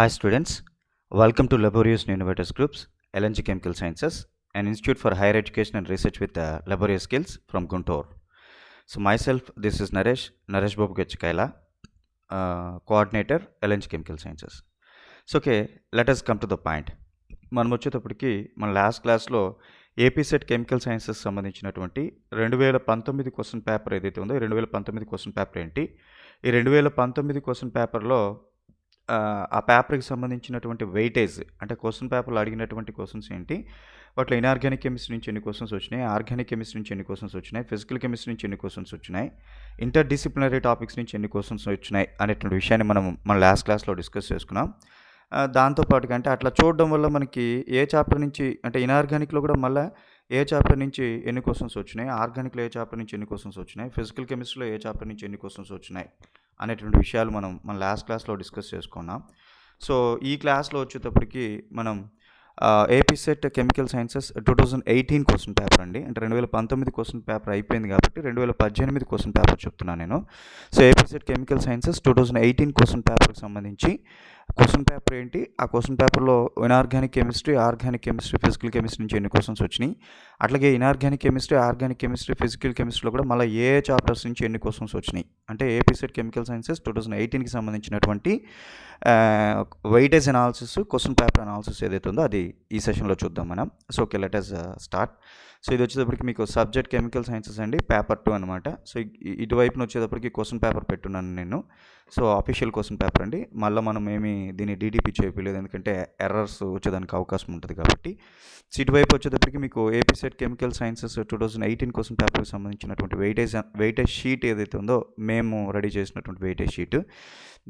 Hi students, welcome to Laborious Innovators Groups, LNG Chemical Sciences, an institute for higher education and research with laborious skills from Guntur. So myself, this is Naresh Babu Gachikaila, coordinator, LNG Chemical Sciences. So okay, let us come to the point. మనం వచ్చేటప్పటికి మన last క్లాస్లో AP SET chemical sciences సంబంధించినటువంటి 2019 question paper ఏదైతే ఉందో ఈ 2019 question paper ఏంటి, ఈ 2019 క్వశ్చన్ పేపర్లో ఆ పేపర్కి సంబంధించినటువంటి వెయిటేజ్ అంటే క్వశ్చన్ పేపర్లో అడిగినటువంటి క్వశ్చన్స్ ఏంటి, వాటిలో ఇన్ఆర్గానిక్ కెమిస్ట్రీ నుంచి ఎన్ని క్వశ్చన్స్ వచ్చినాయి, ఆర్గానిక్ కెమిస్ట్రీ నుంచి ఎన్ని క్వశ్చన్స్ వచ్చినాయి, ఫిజికల్ కెమిస్ట్రీ నుంచి ఎన్ని క్వశ్చన్స్ వచ్చినాయి, ఇంటర్ డిసిప్లినరీ టాపిక్స్ నుంచి ఎన్ని క్వశ్చన్స్ వచ్చినాయి అనేటువంటి విషయాన్ని మనం మన లాస్ట్ క్లాస్లో డిస్కస్ చేసుకున్నాం. దాంతోపాటుగా అంటే అట్లా చూడడం వల్ల మనకి ఏ చాప్టర్ నుంచి అంటే ఇన్ఆర్గానిక్లో కూడా మళ్ళీ ఏ చాప్టర్ నుంచి ఎన్ని క్వశ్చన్స్ వచ్చినాయి, ఆర్గానిక్లో ఏ చాప్టర్ నుంచి ఎన్ని క్వశ్చన్స్ వచ్చినాయి, ఫిజికల్ కెమిస్ట్రీలో ఏ చాప్టర్ నుంచి ఎన్ని క్వశ్చన్స్ వచ్చినాయి అనేటువంటి విషయాలు మనం మన లాస్ట్ క్లాస్లో డిస్కస్ చేసుకున్నాం. సో ఈ క్లాస్లో వచ్చేటప్పటికి మనం AP SET chemical sciences 2018 question paper అండి, అంటే 2019 క్వశ్చన్ పేపర్ అయిపోయింది కాబట్టి 2018 క్వశ్చన్ పేపర్ చెప్తున్నాను నేను. So AP SET chemical sciences 2018 question పేపర్కి సంబంధించి క్వశ్చన్ పేపర్ ఏంటి, ఆ క్వశ్చన్ పేపర్లో inorganic chemistry, organic chemistry, physical chemistry నుంచి ఎన్ని క్వశ్చన్స్ వచ్చినాయి, అట్లాగే inorganic chemistry, organic chemistry, physical కెమిస్ట్రీలో కూడా మళ్ళీ ఏ చాప్టర్స్ నుంచి ఎన్ని క్వశ్చన్స్ వచ్చినాయి, అంటే ఏపీ సెట్ కెమికల్ సైన్సెస్ 2018కి సంబంధించినటువంటి weightage analysis, question paper analysis ఏదైతే ఉందో అది ఈ సెషన్లో చూద్దాం మనం. So okay, let us start. So ఇది వచ్చేటప్పటికి మీకు సబ్జెక్ట్ కెమికల్ సైన్సెస్ అండి, పేపర్ 2 అనమాట. సో ఇటువైపున వచ్చేటప్పటికి క్వశ్చన్ పేపర్ పెట్టున్నాను నేను. సో అఫీషియల్ క్వశ్చన్ పేపర్ అండి, మళ్ళీ మనం ఏమి దీన్ని డీటీపీ చేయలేదు ఎందుకంటే ఎర్రర్స్ వచ్చేదానికి అవకాశం ఉంటుంది కాబట్టి. సో ఇటువైపు వచ్చేటప్పటికి మీకు AP SET chemical sciences 2018 question పేపర్కి సంబంధించినటువంటి వెయిటేజ్ షీట్ ఏదైతే ఉందో మేము రెడీ చేసినటువంటి వెయిటేజ్ షీట్,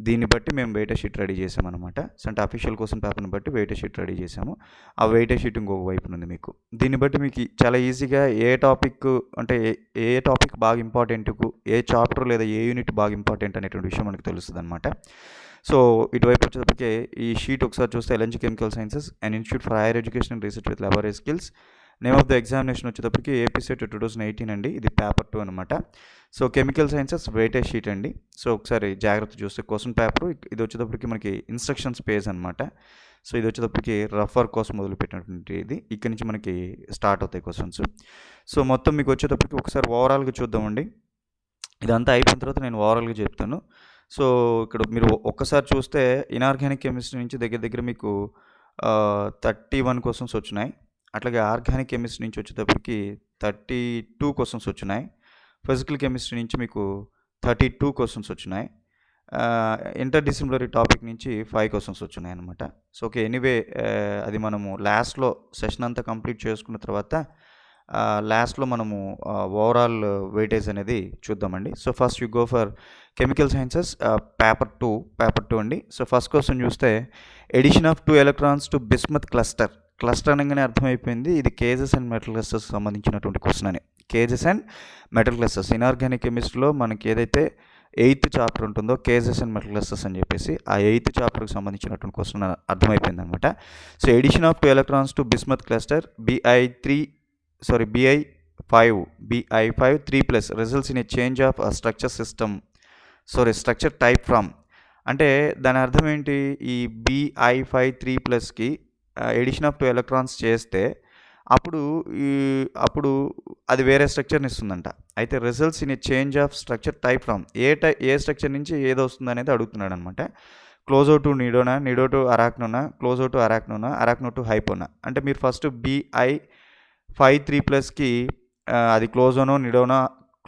దీన్ని బట్టి మేము వెయిటేజ్ షీట్ రెడీ చేసామన్నమాట. సో అంటే అఫీషియల్ క్వశ్చన్ పేపర్ని బట్టి వెయిటేజ్ షీట్ రెడీ చేసాము. ఆ వెయిటేజ్ షీట్ ఇంకొక వైపు ఉంది మీకు. దీన్ని బట్టి మీకు చాలా ఈజీగా ఏ టాపిక్ అంటే ఏ టాపిక్ బాగా ఇంపార్టెంట్కు, ఏ చాప్టర్ లేదా ఏ యూనిట్ బాగా ఇంపార్టెంట్ అనేటువంటి విషయం మనకు తెలుస్తుంది అనమాట. సో ఇటువైపు వచ్చేటప్పటికే ఈ షీట్ ఒకసారి చూస్తే LNG chemical sciences and institute for higher education and research with laboratory skills, name of the examination వచ్చేటప్పటికి ఏపీ సెట్ 2018 అండి, ఇది పేపర్ 2 అనమాట. So chemical sciences weightage sheet అండి. సో ఒకసారి జాగ్రత్త చూస్తే క్వశ్చన్ పేపర్ ఇది వచ్చేటప్పటికి మనకి ఇన్స్ట్రక్షన్స్ పేజ్ అనమాట. సో ఇది వచ్చేటప్పటికి రఫర్ కోసం మొదలుపెట్టినటువంటి ఇది, ఇక్కడ నుంచి మనకి స్టార్ట్ అవుతాయి క్వశ్చన్స్. సో మొత్తం మీకు వచ్చేటప్పటికి ఒకసారి ఓవరాల్గా చూద్దామండి. ఇదంతా అయిపోయిన తర్వాత నేను ఓవరాల్గా చెప్తాను. సో ఇక్కడ మీరు ఒక్కసారి చూస్తే ఇన్ఆర్గానిక్ కెమిస్ట్రీ నుంచి దగ్గర దగ్గర మీకు 31 క్వశ్చన్స్ వచ్చినాయి, అట్లాగే ఆర్గానిక్ కెమిస్ట్రీ నుంచి వచ్చేటప్పటికి 32 క్వశ్చన్స్ వచ్చినాయి, ఫిజికల్ కెమిస్ట్రీ నుంచి మీకు 32 క్వశ్చన్స్ వచ్చినాయి, ఇంటర్ డిసిప్లినరీ టాపిక్ నుంచి 5 క్వశ్చన్స్ వచ్చినాయి అనమాట. సో ఓకే, ఎనీవే అది మనము లాస్ట్లో సెషన్ అంతా కంప్లీట్ చేసుకున్న తర్వాత లాస్ట్లో మనము ఓవరాల్ వెయిటేజ్ అనేది చూద్దామండి. So first you go for chemical sciences paper 2 అండి. సో ఫస్ట్ క్వశ్చన్ చూస్తే addition of 2 electrons to bismuth cluster. Cluster అనగానే అర్థమైపోయింది ఇది కేజెస్ అండ్ మెటల్ క్లస్టర్స్ సంబంధించినటువంటి క్వశ్చన్ అని. Cages and metal clusters inorganic కెమిస్ట్రీలో మనకి ఏదైతే 8th చాప్టర్ ఉంటుందో కేజెస్ అండ్ మెటల్ క్లస్టర్స్ అని చెప్పేసి ఆ 8th చాప్టర్కి సంబంధించినటువంటి క్వశ్చన్ అర్థమైపోయింది అనమాట. So addition of 2 electrons to bismuth cluster BI5 3+ results in a change of structure type from. అంటే దాని అర్థం ఏంటి, ఈ BI5 3+కి ఎడిషన్ ఆఫ్ 2 ఎలక్ట్రాన్స్ చేస్తే అప్పుడు అది వేరే స్ట్రక్చర్ని ఇస్తుందంట. అయితే results in a change of structure type from A structure నుంచి ఏదో వస్తుంది అనేది అడుగుతున్నాడు అనమాట. క్లోజో to నిడోనా, nido to అరాక్నోనా, క్లోజో to అరాక్నోనా, అరాక్నో to హైపోనా. అంటే మీరు ఫస్ట్ BI5 3+కి అది క్లోజోనో, నిడోనా,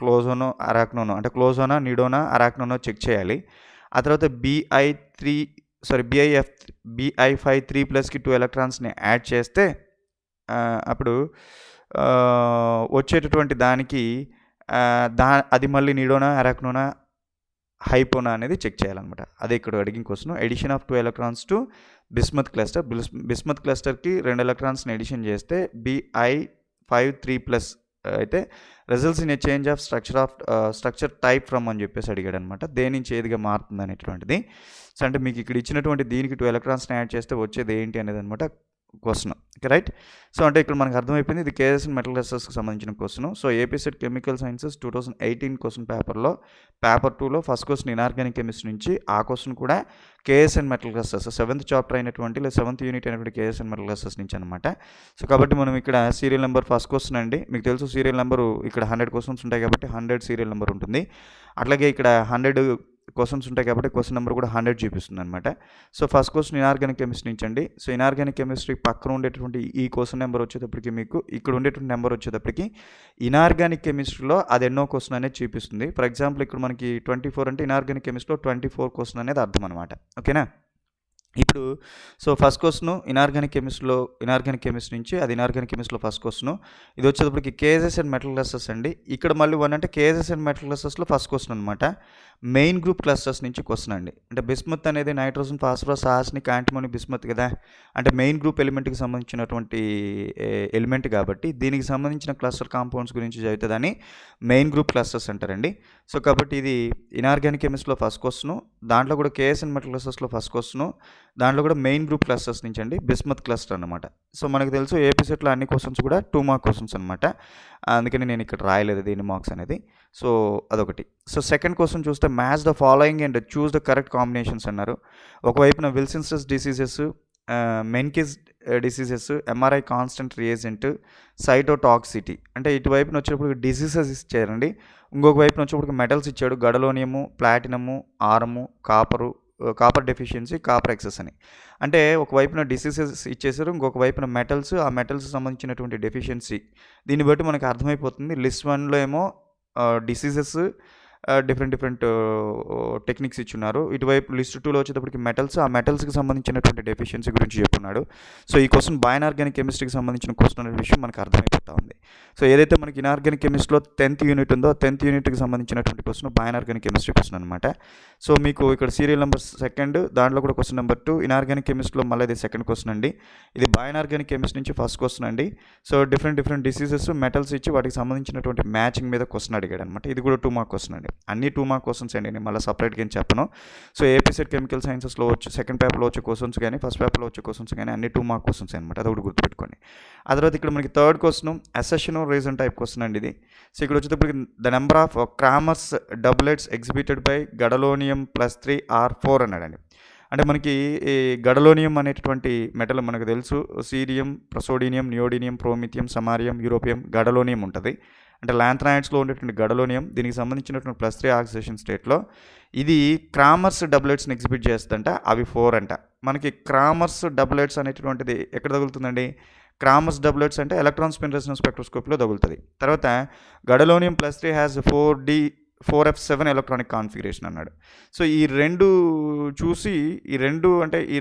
క్లోజోనో, అరాక్నోనో అంటే క్లోజోనా, నిడోనా, అరాక్నోనో చెక్ చేయాలి. ఆ తర్వాత BI5 3+కి 2 ఎలక్ట్రాన్స్ని యాడ్ చేస్తే అప్పుడు వచ్చేటటువంటి దానికి అది మళ్ళీ నిడోనా, అరాక్నోనా, హైపోనా అనేది చెక్ చేయాలన్నమాట. అదే ఇక్కడ అడిగిన question. Addition of 2 electrons to bismuth cluster. Bismuth క్లస్టర్కి 2 ఎలక్ట్రాన్స్ని ఎడిషన్ చేస్తే BI5 3+ అయితే results in a change of structure type from అని చెప్పేసి అడిగాడు అనమాట. దేని నుంచి ఏదిగా మారుతుంది అనేటువంటిది. సో అంటే మీకు ఇక్కడ ఇచ్చినటువంటి దీనికి 2 ఎలక్ట్రాన్స్ని యాడ్ చేస్తే వచ్చేది ఏంటి అనేది అనమాట క్వశ్చన్. రైట్. సో అంటే ఇక్కడ మనకు అర్థమైపోయింది ఇది కేఎస్ అండ్ మెటల్ ఎస్ఎస్కి సంబంధించిన question. So AP SET chemical sciences 2018 question పేపర్లో పేపర్ 2లో ఫస్ట్ క్వశ్చన్ ఇనార్గానిక్ కెమిస్ట్రీ నుంచి ఆ క్వశ్చన్ కూడా కేఎస్ అండ్ మెటల్ ఎస్ఎస్ 7th చాప్టర్ అయినటువంటి లేదా 7th యూనిట్ అయినటువంటి కేఎస్ అండ్ మెటల్ ఎస్ఎస్ నుంచి అనమాట. సో కాబట్టి మనం ఇక్కడ సీరియల్ నెంబర్ ఫస్ట్ క్వశ్చన్ అండి, మీకు తెలుసు సీరియల్ నెంబరు ఇక్కడ 100 క్వశ్చన్స్ ఉంటాయి కాబట్టి 100 సీరియల్ నెంబర్ ఉంటుంది. అట్లాగే ఇక్కడ 100 క్వశ్చన్స్ ఉంటాయి కాబట్టి క్వశ్చన్ నెంబర్ కూడా 100 చూపిస్తుంది అనమాట. So first question inorganic chemistry నుంచి అండి. సో ఇనార్గానిక్ కెమిస్ట్రీ పక్కన ఉండేటువంటి ఈ క్వశ్చన్ నెంబర్ వచ్చేటప్పటికి మీకు ఇక్కడ ఉండేటువంటి నెంబర్ వచ్చేటప్పటికి ఇనార్గానిక్ కెమిస్ట్రీలో అది ఎన్నో క్వశ్చన్ అనేది చూపిస్తుంది. ఫర్ ఎగ్జాంపుల్ ఇక్కడ మనకి 24 అంటే ఇనార్గానిక్ కెమిస్ట్రీలో 24 క్వశ్చన్ అనేది అర్థం అనమాట. ఓకేనా. ఇప్పుడు so first question inorganic chemistry నుంచి అది ఇనార్గానిక్ కెమిస్ట్రీలో ఫస్ట్ క్వశ్చన్. ఇది వచ్చేటప్పటికి కేఎస్ఎస్ అండ్ మెటల్ క్లస్టర్స్ అండి. ఇక్కడ మళ్ళీ 1 అంటే కేఎస్ఎస్ అండ్ మెటల్ క్లస్టర్స్లో ఫస్ట్ క్వశ్చన్ అనమాట. మెయిన్ గ్రూప్ క్లస్టర్స్ నుంచి క్వశ్చన్ అండి. అంటే బిస్మత్ అనేది nitrogen, phosphorus, arsenic, antimony, bismuth కదా, అంటే మెయిన్ గ్రూప్ ఎలిమెంట్కి సంబంధించినటువంటి ఎలిమెంట్ కాబట్టి దీనికి సంబంధించిన క్లస్టర్ కాంపౌండ్స్ గురించి చదువుతుందని మెయిన్ గ్రూప్ క్లస్టర్స్ అంటారండి. సో కాబట్టి ఇది ఇనార్గానిక్ కెమిస్ట్రీలో ఫస్ట్ క్వశ్చన్, దాంట్లో కూడా కేఎస్ అండ్ మెటల్ క్లస్టర్స్లో ఫస్ట్ క్వశ్చన్, దాంట్లో కూడా మెయిన్ గ్రూప్ క్లస్టర్స్ నుంచి అండి బిస్మత్ క్లస్టర్ అనమాట. సో మనకు తెలుసు ఏపీ సెట్లో అన్ని క్వశ్చన్స్ కూడా 2 మార్క్ క్వశ్చన్స్ అనమాట. అందుకని నేను ఇక్కడ రాయలేదు దీని మార్క్స్ అనేది. సో అదొకటి. సో సెకండ్ క్వశ్చన్ చూస్తే match the following and choose the correct combinations అన్నారు. ఒకవైపున Wilson's diseases, Menkes diseases, MRI constant reagent, cytotoxicity, అంటే ఇటువైపున వచ్చేటప్పుడు డిసీజెస్ ఇచ్చారండి. ఇంకొక వైపున వచ్చేటప్పుడు మెటల్స్ ఇచ్చాడు, gadolinium, platinum, aurum, copper deficiency, copper excess అని. అంటే ఒకవైపున డిసీజెస్ ఇచ్చేసారు, ఇంకొక వైపున మెటల్స్, ఆ మెటల్స్ సంబంధించినటువంటి డెఫిషియన్సీ. దీన్ని బట్టి మనకు అర్థమైపోతుంది. లిస్ట్ 1లో ఏమో డిసీజెస్ డిఫరెంట్ టెక్నిక్స్ ఇచ్చున్నారు. ఇటువైపు లిస్ట్ 2లో వచ్చేటప్పటికి మెటల్స్, ఆ మెటల్స్కి సంబంధించినటువంటి డెఫిషియన్సీ గురించి చెప్పున్నాడు. సో ఈ క్వశ్చన్ బయోఆర్గానిక్ కెమిస్ట్రీకి సంబంధించిన క్వశ్చన్ అనే విషయం మనకు అర్థమైపోతా ఉంది. సో ఏదైతే మనకి ఇనార్గానిక్ కెమిస్ట్రీలో 10th యూనిట్ ఉందో 10th యూనిట్కి సంబంధించినటువంటి క్వశ్చన్ బయోఆర్గానిక్ కెమిస్ట్రీ క్వశ్చన్ అనమాట. సో మీకు ఇక్కడ సీరియల్ నెంబర్ 2, దాంట్లో కూడా క్వశ్చన్ నెంబర్ 2. ఇనార్గానిక్ కెమిస్ట్రీలో మళ్ళీ ఇది సెకండ్ క్వశ్చన్ అండి. ఇది బయోఆర్గానిక్ కెమిస్ట్రీ నుంచి ఫస్ట్ క్వశ్చన్ అండి. సో డిఫరెంట్ డిసీజెస్, మెటల్స్ ఇచ్చి వాటికి సంబంధించినటువంటి మ్యాచింగ్ మీద క్వశ్చన్ అడిగాడు అనమాట. ఇది కూడా 2 మార్క్ క్వశ్చన్ అండి. అన్ని 2 మార్క్ క్వశ్చన్స్ అండి, నేను మళ్ళీ సపరేట్గా ఏం చెప్పను. సో ఏపీ సెట్ కెమికల్ సైన్సెస్లో వచ్చి సెకండ్ పేపర్లో వచ్చే క్వశ్చన్స్ కానీ ఫస్ట్ పేపర్లో వచ్చే క్వశ్చన్స్ కానీ అన్ని 2 మార్క్ క్వశ్చన్స్ అనమాట. అది ఒకటి గుర్తుపెట్టుకోండి. ఆ తర్వాత ఇక్కడ మనకి third question assertion reason type question అండి ఇది. సో ఇక్కడ వచ్చేటప్పటికి the number of Kramers doublets exhibited by gadolinium +3 are 4 అన్నాడండి. అంటే మనకి ఈ గడలోనియం అనేటటువంటి మెటల్ మనకు తెలుసు, సీరియం, ప్రసోడినియం, నియోడినియం, ప్రోమిథియం, సమారియం, యూరోపియం, గడలోనియం ఉంటుంది. అంటే లాంథనైడ్స్లో ఉండేటువంటి గడలోనియం, దీనికి సంబంధించినటువంటి +3 ఆక్సిడేషన్ స్టేట్లో ఇది క్రామర్స్ డబ్లెట్స్ని ఎగ్జిబిట్ చేస్తుందంట. అవి 4 అంట. మనకి క్రామర్స్ డబ్లెట్స్ అనేటటువంటిది ఎక్కడ తగులుతుందండి? క్రామర్స్ డబ్లెట్స్ అంటే ఎలక్ట్రాన్ స్పిన్ రెసొనెన్స్ స్పెక్ట్రోస్కోపీలో తగులుతుంది. తర్వాత gadolinium +3 has 4f7 electronic configuration అన్నాడు. సో ఈ రెండు చూసి ఈ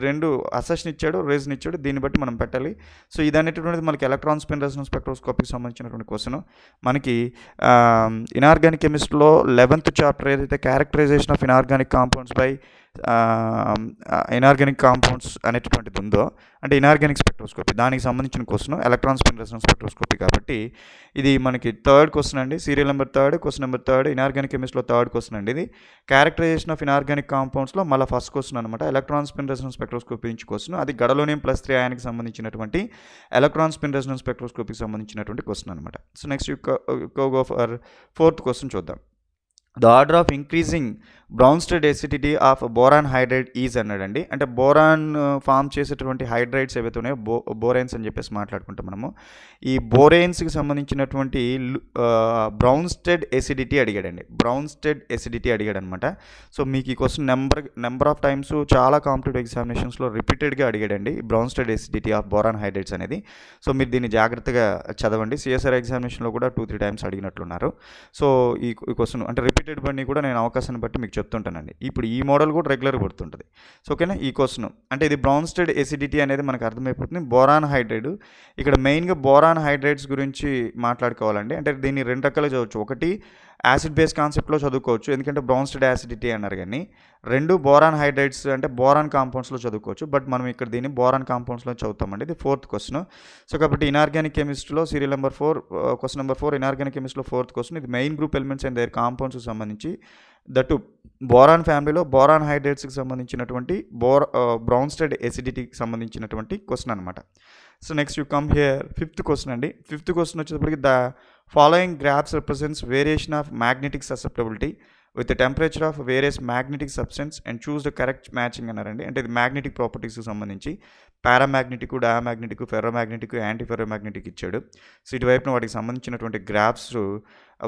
రెండు అసెషన్ ఇచ్చాడు, రీజన్ ఇచ్చాడు, దీన్ని బట్టి మనం పెట్టాలి. సో ఇది అనేటటువంటిది మనకి ఎలక్ట్రాన్ స్పిన్ రెసొనెన్స్ స్పెక్ట్రోస్కోపీకి సంబంధించినటువంటి క్వశ్చన్. మనకి ఇనార్గానిక్ కెమిస్ట్రీలో 11th చాప్టర్ ఏదైతే characterization of inorganic compounds by inorganic compounds అనేటటువంటిది ఉందో, అంటే ఇనార్గానిక్ స్పెక్ట్రోస్కోపీ, దానికి సంబంధించిన question electron spin resonance spectroscopy కాబట్టి ఇది మనకి థర్డ్ క్వశ్చన్ అండి. Serial number 3, question number 3 inorganic కెమిస్ట్రీలో థర్డ్ క్వశ్చన్ అండి. ఇది క్యారెక్టరైజేషన్ ఆఫ్ ఇనార్గానిక్ కాంపౌండ్స్లో మళ్ళీ ఫస్ట్ క్వశ్చన్ అనమాట. ఎలక్ట్రాన్ స్పిన్ రెసొనెన్స్ స్పెక్ట్రోస్కోపీ నుంచి క్వశ్చన్, అది గడలోనియం +3 అయానికి సంబంధించినటువంటి ఎలక్ట్రాన్ స్పిన్ రెసొనెన్స్ స్పెక్ట్రోస్కోపీకి సంబంధించినటువంటి క్వశ్చన్ అనమాట. So next go for fourth question చూద్దాం. The order of increasing Bronsted acidity of boron hydride is అన్నాడండి. అంటే బోరాన్ ఫామ్ చేసేటువంటి హైడ్రైడ్స్ ఏవైతే ఉన్నాయో బోరైన్స్ అని చెప్పేసి మాట్లాడుకుంటాం మనము. ఈ బోరైన్స్కి సంబంధించినటువంటి బ్రౌన్స్టెడ్ ఎసిడిటీ అడిగాడండి. బ్రౌన్స్టెడ్ ఎసిడిటీ అడిగాడు అనమాట. సో మీకు ఈ క్వశ్చన్ నెంబర్ ఆఫ్ టైమ్స్ చాలా కాంపిటేటివ్ ఎగ్జామినేషన్స్లో రిపీటెడ్గా అడిగాడండి బ్రౌన్స్టెడ్ ఎసిడిటీ ఆఫ్ బోరాన్ హైడ్రైడ్స్ అనేది. సో మీరు దీన్ని జాగ్రత్తగా చదవండి. సిఎస్ఆర్ ఎగ్జామినేషన్లో కూడా 2-3 టైమ్స్ అడిగినట్లున్నారు. సో ఈ క్వశ్చన్ అంటే రిపీటెడ్ బట్టి కూడా నేను అవకాశాన్ని బట్టి మీకు చెప్తుంటానండి. ఇప్పుడు ఈ మోడల్ కూడా రెగ్యులర్ పడుతుంటుంది. సో ఓకేనా. ఈ క్వశ్చన్ అంటే ఇది బ్రౌన్స్టెడ్ ఎసిడిటీ అనేది మనకు అర్థమైపోతుంది. బోరాన్ హైడ్రైడ్, ఇక్కడ మెయిన్గా బోరాన్ హైడ్రైడ్స్ గురించి మాట్లాడుకోవాలండి. అంటే దీన్ని 2 రకాలుగా చదవచ్చు. ఒకటి యాసిడ్ బేస్ కాన్సెప్ట్లో చదువుకోవచ్చు, ఎందుకంటే బ్రౌన్స్టెడ్ యాసిడిటీ అన్నారు. కానీ రెండు బోరాన్ హైడ్రైడ్స్ అంటే బోరాన్ కాంపౌండ్స్లో చదువుకోవచ్చు, బట్ మనం ఇక్కడ దీన్ని బోరాన్ కాంపౌండ్స్లో చదువుతామండి. ఇది 4th క్వశ్చన్. సో కాబట్టి ఇనార్గానిక్ కెమిస్ట్రీలో serial number 4 question number 4 inorganic కెమిస్ట్రీలో 4th క్వశ్చన్. ఇది main group elements and their కాంపౌండ్స్కి సంబంధించి దట్టు బోరాన్ ఫ్యామిలీలో బోరాన్ హైడ్రైడ్స్కి సంబంధించినటువంటి బ్రౌన్స్టెడ్ ఎసిడిటీకి సంబంధించినటువంటి క్వశ్చన్ అనమాట. So next you come here 5th question అండి. 5th క్వశ్చన్ వచ్చేటప్పటికి the following graphs represents variation of magnetic susceptibility with the temperature of various magnetic substance and choose the correct matching అన్నారండి. అంటే ఇది magnetic ప్రాపర్టీస్కి సంబంధించి పారామ్యాగ్నెటిక్, డయామ్యాగ్నెటిక్, ఫెర్రోమ్యాగ్నెటిక్, anti ఫెర్రోమ్యాగ్నెటిక్ ఇచ్చాడు. So ఇటువైపున వాటికి సంబంధించినటువంటి graphs,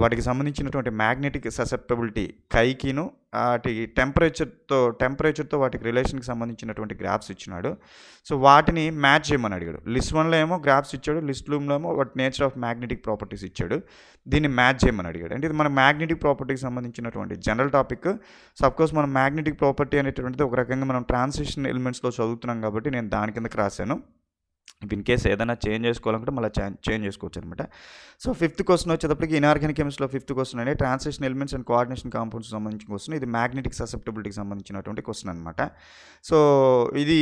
వాటికి సంబంధించినటువంటి మ్యాగ్నెటిక్ ససెప్టబిలిటీ కైకిను వాటి టెంపరేచర్తో వాటికి రిలేషన్కి సంబంధించినటువంటి గ్రాఫ్స్ ఇచ్చినాడు. సో వాటిని మ్యాచ్ చేయమని అడిగాడు. లిస్ట్ 1లో ఏమో గ్రాఫ్స్ ఇచ్చాడు, లిస్ట్ 2లో ఏమో వాటి నేచర్ ఆఫ్ మ్యాగ్నెటిక్ ప్రాపర్టీస్ ఇచ్చాడు. దీన్ని మ్యాచ్ చేయమని అడిగాడు. అంటే ఇది మన మ్యాగ్నెటిక్ ప్రాపర్టీకి సంబంధించినటువంటి జనరల్ టాపిక్. సబ్కోర్స్ మనం మ్యాగ్నెటిక్ ప్రాపర్టీ అనేటువంటిది ఒక రకంగా మనం ట్రాన్సిషన్ ఎలిమెంట్స్లో చదువుతున్నాం కాబట్టి నేను దాని కిందకి రాశాను. ఇన్ కేస్ ఏదైనా చేంజ్ చేసుకోవాలంటే మళ్ళీ చేంజ్ చేసుకోవచ్చు అనమాట. సో 5th క్వశ్చన్ వచ్చేటప్పటికి ఇనార్గానిక్ కెమిస్ట్రీలో 5th క్వశ్చన్ అనేది transition elements and coordination compounds సంబంధించిన క్వశ్చన్. ఇది మ్యాగ్నెటిక్ ససెప్టబిలిటీకి సంబంధించినటువంటి క్వశ్చన్ అనమాట. సో ఇది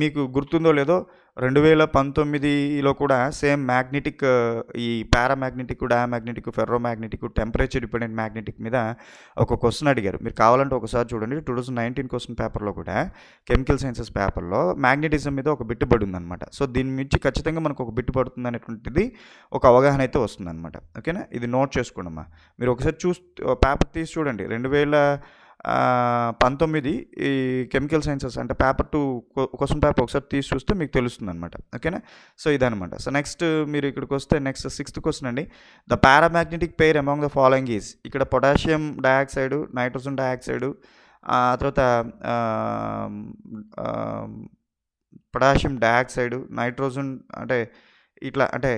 మీకు గుర్తుందో లేదో 2019లో కూడా సేమ్ మ్యాగ్నెటిక్, ఈ పారామ్యాగ్నెటిక్, డయామ్యాగ్నెటిక్, ఫెర్రోమ్యాగ్నెటిక్, టెంపరేచర్ డిపెండెంట్ మ్యాగ్నెటిక్ మీద ఒక క్వశ్చన్ అడిగారు. మీరు కావాలంటే ఒకసారి చూడండి. 2019 క్వశ్చన్ పేపర్లో కూడా కెమికల్ సైన్సెస్ పేపర్లో మ్యాగ్నెటిజం మీద ఒక బిట్టు పడి ఉందన్నమాట. సో దీని నుంచి ఖచ్చితంగా మనకు ఒక బిట్టు పడుతుంది అనేటువంటిది ఒక అవగాహన అయితే వస్తుంది అనమాట. ఓకేనా, ఇది నోట్ చేసుకోండమ్మా. మీరు ఒకసారి పేపర్ తీసి చూడండి. 2019 ఈ కెమికల్ సైన్సెస్ అంటే పేపర్ 2 క్వశ్చన్ పేపర్ ఒకసారి తీసి చూస్తే మీకు తెలుస్తుంది అనమాట. ఓకేనా, సో ఇదనమాట. సో నెక్స్ట్ మీరు ఇక్కడికి వస్తే నెక్స్ట్ 6th క్వశ్చన్ అండి. The paramagnetic pair among the following is. ఇక్కడ పొటాషియం డయాక్సైడ్, నైట్రోజన్ డయాక్సైడ్, తర్వాత పొటాషియం డయాక్సైడ్, నైట్రోజన్ అంటే ఇట్లా అంటే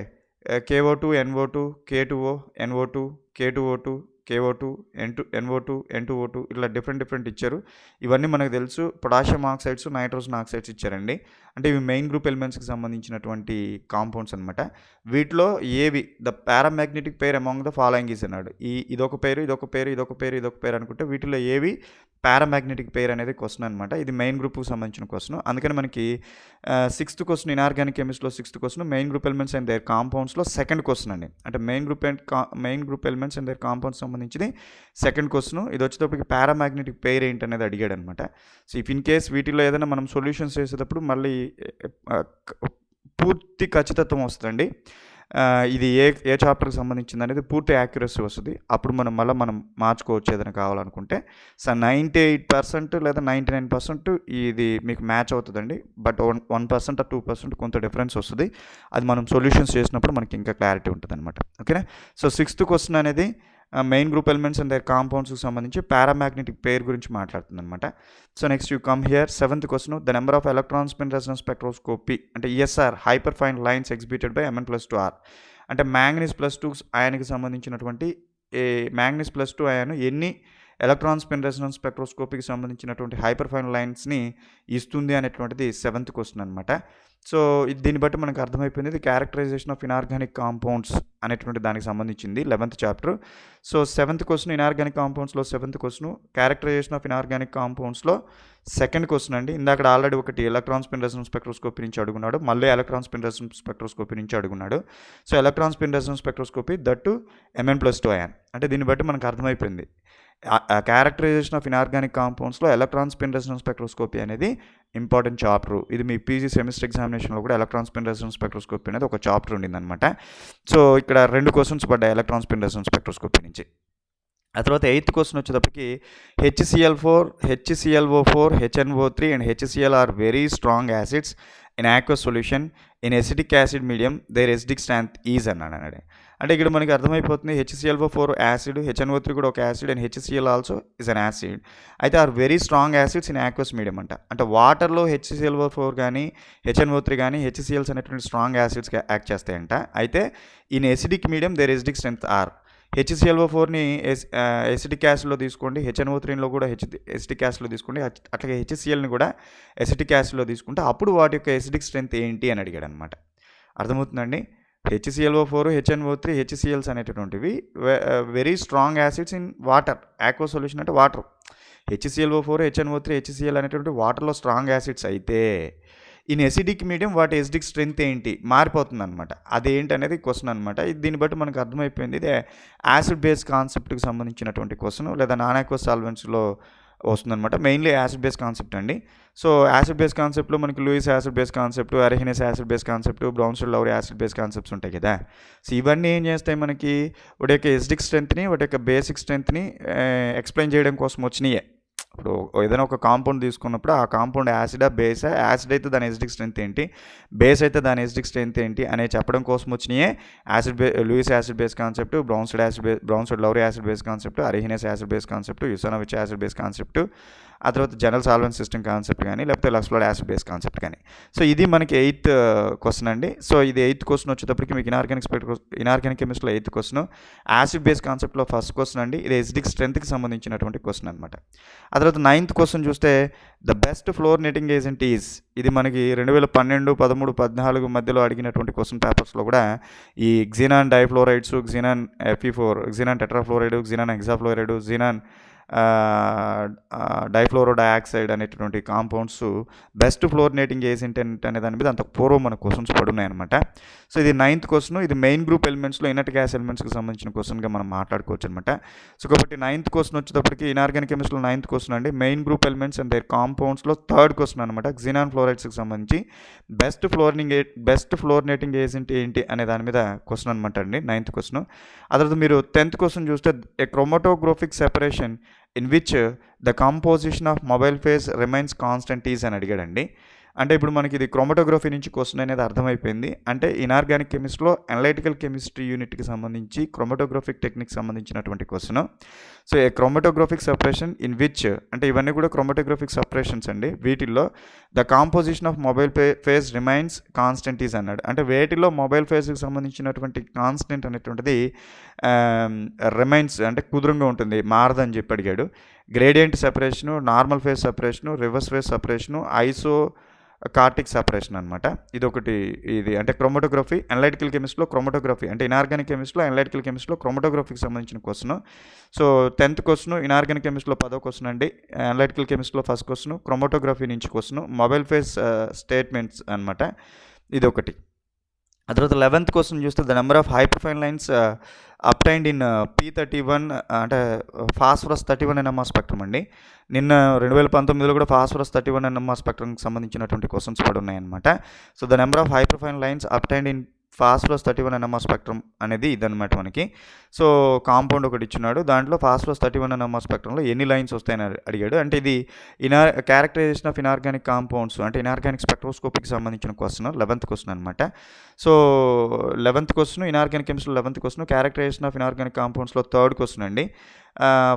KO2, NO2, K2O, NO2, K2O2, KO2, NO2, N2O2 ఇట్లా డిఫరెంట్ ఇచ్చారు. ఇవన్నీ మనకు తెలుసు. పొటాషియం ఆక్సైడ్స్, నైట్రోజన్ ఆక్సైడ్స్ ఇచ్చారండి. అంటే ఇవి మెయిన్ గ్రూప్ ఎలిమెంట్స్కి సంబంధించినటువంటి కాంపౌండ్స్ అనమాట. వీటిలో ఏవి the paramagnetic pair among the following is అన్నాడు. ఇదొక పేరు అనుకుంటే వీటిలో ఏవి పారామ్యాగ్నెటిక్ పెయిర్ అనేది క్వశ్చన్ అనమాట. ఇది మెయిన్ గ్రూప్కి సంబంధించిన క్వశ్చన్. అందుకని మనకి 6th క్వశ్చన్ ఇనార్గానిక్ కెమిస్ట్రీలో 6th question, main group elements and their కాంపౌండ్స్లో 2nd క్వశ్చన్ అండి. అంటే main group elements and their compounds సంబంధించింది 2nd క్వశ్చన్. ఇది వచ్చేటప్పటికి పారామ్యాగ్నెటిక్ పెయిర్ ఏంటి అనేది అడిగాడు అనమాట. సో ఇఫ్ ఇన్ కేస్ వీటిలో ఏదైనా మనం సొల్యూషన్స్ చేసేటప్పుడు మళ్ళీ పూర్తి ఖచ్చితత్వం వస్తుందండి. ఇది ఏ చాప్టర్కి సంబంధించింది అనేది పూర్తి యాక్యురసీ వస్తుంది. అప్పుడు మనం మార్చుకోవచ్చు ఏదైనా కావాలనుకుంటే. సో 98% లేదా 99% ఇది మీకు మ్యాచ్ అవుతుందండి. బట్ 1% or 2% కొంత డిఫరెన్స్ వస్తుంది. అది మనం సొల్యూషన్స్ చేసినప్పుడు మనకి ఇంకా క్లారిటీ ఉంటుంది అనమాట. ఓకేనా, సో 6th క్వశ్చన్ అనేది main group elements and their కాంపౌండ్స్కి సంబంధించి పారామ్యాగ్నెటిక్ పెయిర్ గురించి మాట్లాడుతుంది అనమాట. So next you come here 7th question. The number of electron spin resonance spectroscopy అంటే ESR hyperfine lines exhibited by Mn+2R. అంటే మ్యాంగనీస్+2 అయాన్కి సంబంధించినటువంటి మ్యాంగనీస్+2 అయాన్ ఎన్ని ఎలక్ట్రాన్ స్పిన్ రెసొనెన్స్ స్పెక్ట్రోస్కోపీకి సంబంధించినటువంటి హైపర్ ఫైన్ లైన్స్ని ఇస్తుంది అనేటువంటిది 7th క్వశ్చన్ అనమాట. సో దీన్ని బట్టి మనకు అర్థమైపోయింది. ఇది క్యారెక్టరైజేషన్ ఆఫ్ ఇనార్గానిక్ కాంపౌండ్స్ అనేటువంటి దానికి సంబంధించింది 11th chapter. So 7th question inorganic కాంపౌండ్స్లో 7th question, characterisation of inorganic కాంపౌండ్స్లో 2nd క్వశ్చన్ అండి. ఇందాక ఆల్రెడీ ఒకటి ఎలక్ట్రాన్ స్పిన్ రెసొనెన్స్ స్పెక్ట్రోస్కోపీ నుంచి అడుగున్నాడు, మళ్ళీ ఎలక్ట్రాన్ స్పిన్ రెసొనెన్స్ స్పెక్ట్రోస్కోపీ నుంచి అడుగున్నాడు. So electron spin resonance spectroscopy that Mn+2 ion. అంటే దీన్ని బట్టి మనకు అర్థమైపోయింది క్యారెక్టరైజేషన్ ఆఫ్ ఇనార్గానిక్ కాంపౌండ్స్లో ఎలక్ట్రాన్ స్పిన్ రెసొనెన్స్ స్పెక్ట్రోస్కోపీ అనేది ఇంపార్టెంట్ చాప్టర్. ఇది మీ పీజీ సెమిస్టర్ ఎగ్జామినేషన్లో కూడా ఎలక్ట్రాన్ స్పిన్ రెసొనెన్స్ స్పెక్ట్రోస్కోపీ అనేది ఒక చాప్టర్ ఉండిందనమాట. సో ఇక్కడ 2 క్వశ్చన్స్ పడ్డాయి ఎలక్ట్రాన్ స్పిన్ రెసొనెన్స్ స్పెక్ట్రోస్కోపీ నుంచి. ఆ తర్వాత 8th క్వశ్చన్ వచ్చేటప్పటికి HCl4, HClO4, HNO3 and HCl are very strong acids in aqueous solution in acidic acid medium their acidic strength is అన్నాడు. అంటే ఇక్కడ మనకి అర్థమైపోతుంది HClO4 యాసిడ్, HNO3 కూడా ఒక acid and HCl also is an acid. అయితే are very strong acids in aqueous medium అంటే వాటర్లో HClO4 కానీ HNO3 కానీ HCls అనేటువంటి స్ట్రాంగ్ యాసిడ్స్గా యాక్ట్ చేస్తాయంట. అయితే in acidic medium their acidic strength are. HClO4ని ఎసిటిక్ యాసిడ్లో తీసుకోండి, HNO3లో కూడా ఎసిటిక్ యాసిడ్లో తీసుకోండి, అట్లాగే HClని కూడా ఎసిటిక్ యాసిడ్లో తీసుకుంటే అప్పుడు వాటి యొక్క ఎసిడిక్ స్ట్రెంత్ ఏంటి అని అడిగాడు అనమాట. అర్థమవుతుందండి. HClO4, HNO3, HCl's అనేటటువంటివి very strong acids in water. Aqua solution అంటే వాటర్. HClO4, HNO3, HCl అనేటువంటి వాటర్లో స్ట్రాంగ్ యాసిడ్స్ అయితే ఇన్ ఎసిడిక్ మీడియం వాటి ఎసిడిక్ స్ట్రెంత్ ఏంటి మారిపోతుంది అనమాట. అదేంటి అనేది క్వశ్చన్ అనమాట. దీన్ని బట్టి మనకు అర్థమైపోయింది ఇది యాసిడ్ బేస్ కాన్సెప్ట్కి సంబంధించినటువంటి క్వశ్చన్, లేదా నాన్ ఆక్వస్ సాల్వెంట్స్లో వస్తుందన్నమాట. మెయిన్లీ యాసిడ్ బేస్ కాన్సెప్ట్ అండి. సో యాసిడ్ బేస్ కాన్సెప్ట్లో మనకి Lewis acid base concept, Arrhenius acid base concept, Bronsted Lowry acid base concepts ఉంటాయి కదా. సో ఇవన్నీ ఏం చేస్తాయి, మనకి వాటి యొక్క ఎసిడిక్ స్ట్రెంత్ని, వాటి యొక్క బేసిక్ స్ట్రెంత్ని ఎక్స్ప్లెయిన్ చేయడం కోసం వచ్చినాయే. ఇప్పుడు ఏదైనా ఒక కాంపౌండ్ తీసుకున్నప్పుడు ఆ కాంపౌండ్ యాసిడా బేసా, యాసిడ్ అయితే దాని ఎసిడిక్ స్ట్రెంత్ ఏంటి, బేస్ అయితే దాని ఎసిడిక్ స్ట్రెంత్ ఏంటి అనేది చెప్పడం కోసం వచ్చినాయే Lewis acid base concept, Bronsted Lowry acid base concept, Arrhenius acid base concept, Usanovich acid base concept, ఆ తర్వాత జనరల్ సాల్వెంట్ సిస్టమ్ కాన్సెప్ట్ కానీ, లేకపోతే లక్స్ఫ్లోరైడ్ యాసిడ్ బేస్ కాన్సెప్ట్ కానీ. సో ఇది మనకి 8th క్వశ్చన్ అండి. సో ఇది 8th క్వశ్చన్ వచ్చేటప్పటికి మీకు ఇనార్గానిక్ కెమిస్ట్రీలో 8th క్వశ్చన్, యాసిడ్ బేస్ కాన్సెప్ట్లో ఫస్ట్ క్వశ్చన్ అండి. ఇది ఎసిడిక్ స్ట్రెంత్కి సంబంధించినటువంటి క్వశ్చన్ అనమాట. ఆ తర్వాత 9th క్వశ్చన్ చూస్తే the best fluorinating agent is, ఇది మనకి 2012, 13, 14 మధ్యలో అడిగినటువంటి క్వశ్చన్ పేపర్స్లో కూడా ఈ xenon difluorides, xenon Fe4, xenon tetrafluoride, xenon hexafluoride, xenon difluoro dioxide అనేటువంటి కాంపౌండ్స్ బెస్ట్ ఫ్లోరినేటింగ్ ఏజెంట్ అనే దాని మీద అంత పూర్వం మన క్వశ్చన్స్ పడున్నాయి అనమాట. సో ఇది 9th క్వశ్చన్. ఇది మెయిన్ గ్రూప్ ఎలిమెంట్స్లో ఇనర్ట్ గ్యాస్ ఎలిమెంట్స్కి సంబంధించిన క్వశ్చన్గా మనం మాట్లాడుకోవచ్చు అనమాట. సో కాబట్టి 9th క్వశ్చన్ వచ్చేటప్పటికి ఇనార్గానిక్ కెమిస్ట్రీలో 9th క్వశ్చన్ అండి. Main group elements and their కాంపౌండ్స్లో 3rd క్వశ్చన్ అనమాట. క్సినాన్ ఫ్లోరైడ్స్కి సంబంధించి బెస్ట్ ఫ్లోరినేటింగ్ ఏజెంట్ ఏంటి అనే దాని మీద క్వశ్చన్ అనమాట అండి, 9th క్వశ్చన్. ఆ తర్వాత మీరు 10th క్వశ్చన్ చూస్తే a chromatographic separation in which the composition of mobile phase remains constant is అని అడిగాడండి. అంటే ఇప్పుడు మనకి ఇది క్రోమటోగ్రఫీ నుంచి క్వశ్చన్ అనేది అర్థమైపోయింది. అంటే ఇనార్గానిక్ కెమిస్ట్రీలో అనలైటికల్ కెమిస్ట్రీ యూనిట్కి సంబంధించి క్రోమటోగ్రఫిక్ టెక్నిక్ సంబంధించినటువంటి question. So a chromatographic separation in which, అంటే ఇవన్నీ కూడా క్రోమటోగ్రఫిక్ సెపరేషన్స్ అండి. వీటిల్లో the composition of mobile phase remains constant is అన్నాడు. అంటే వేటిలో మొబైల్ ఫేజ్కి సంబంధించినటువంటి కాన్స్టెంట్ అనేటువంటిది రిమైన్స్ అంటే కుదురుగా ఉంటుంది, మారదని చెప్పి అడిగాడు. Gradient separation, normal phase separation, reverse phase separation, కార్టిక్ సెపరేషన్ అనమాట. ఇది అంటే క్రోమటోగ్రఫీ అనలైటికల్ కెమిస్ట్రీలో క్రోమటోగ్రఫీ, అంటే ఇనార్గానిక్ కెమిస్ట్రీలో అనలైటికల్ కెమిస్ట్రీలో క్రోమటోగ్రఫీకి సంబంధించిన question. So 10th question inorganic కెమిస్ట్రీలో 10వ క్వశ్చన్ అండి. అనలైటికల్ కెమిస్ట్రీలో ఫస్ట్ క్వశ్చన్, క్రోమటోగ్రఫీ నుంచి క్వశ్చన్, మొబైల్ ఫేజ్ స్టేట్మెంట్స్ అనమాట. ఇదొకటి. ఆ తర్వాత 11th క్వశ్చన్ చూస్తే the number of hyperfine lines obtained in P31, అంటే ఫాస్ఫరస్ 31 NMR స్పెక్ట్రమ్ అండి. నిన్న 2019లో కూడా ఫాస్ఫరస్ 31 NMR స్పెక్ట్రమ్కి సంబంధించినటువంటి క్వశ్చన్స్ కూడా ఉన్నాయన్నమాట. So the number of hyperfine lines obtained in phosphorus 31 NMR spectrum అనేది ఇదనమాట మనకి. సో కాంపౌండ్ ఒకటి ఇచ్చినాడు, దాంట్లో ఫాస్ఫరస్ 31 NMR స్పెక్ట్రంలో ఎన్ని లైన్స్ వస్తాయని అడిగాడు. అంటే ఇది క్యారెక్టరైజేషన్ ఆఫ్ ఇనార్గానిక్ కాంపౌండ్స్, అంటే ఇనార్గానిక్ స్పెక్ట్రోస్కోపీకి సంబంధించిన క్వశ్చన్, 11th క్వశ్చన్ అనమాట. సో 11th క్వశ్చన్ ఇనార్గానిక్ కెమిస్ట్రీలో 11th question, characterisation of inorganic కాంపౌండ్స్లో 3rd క్వశ్చన్ అండి.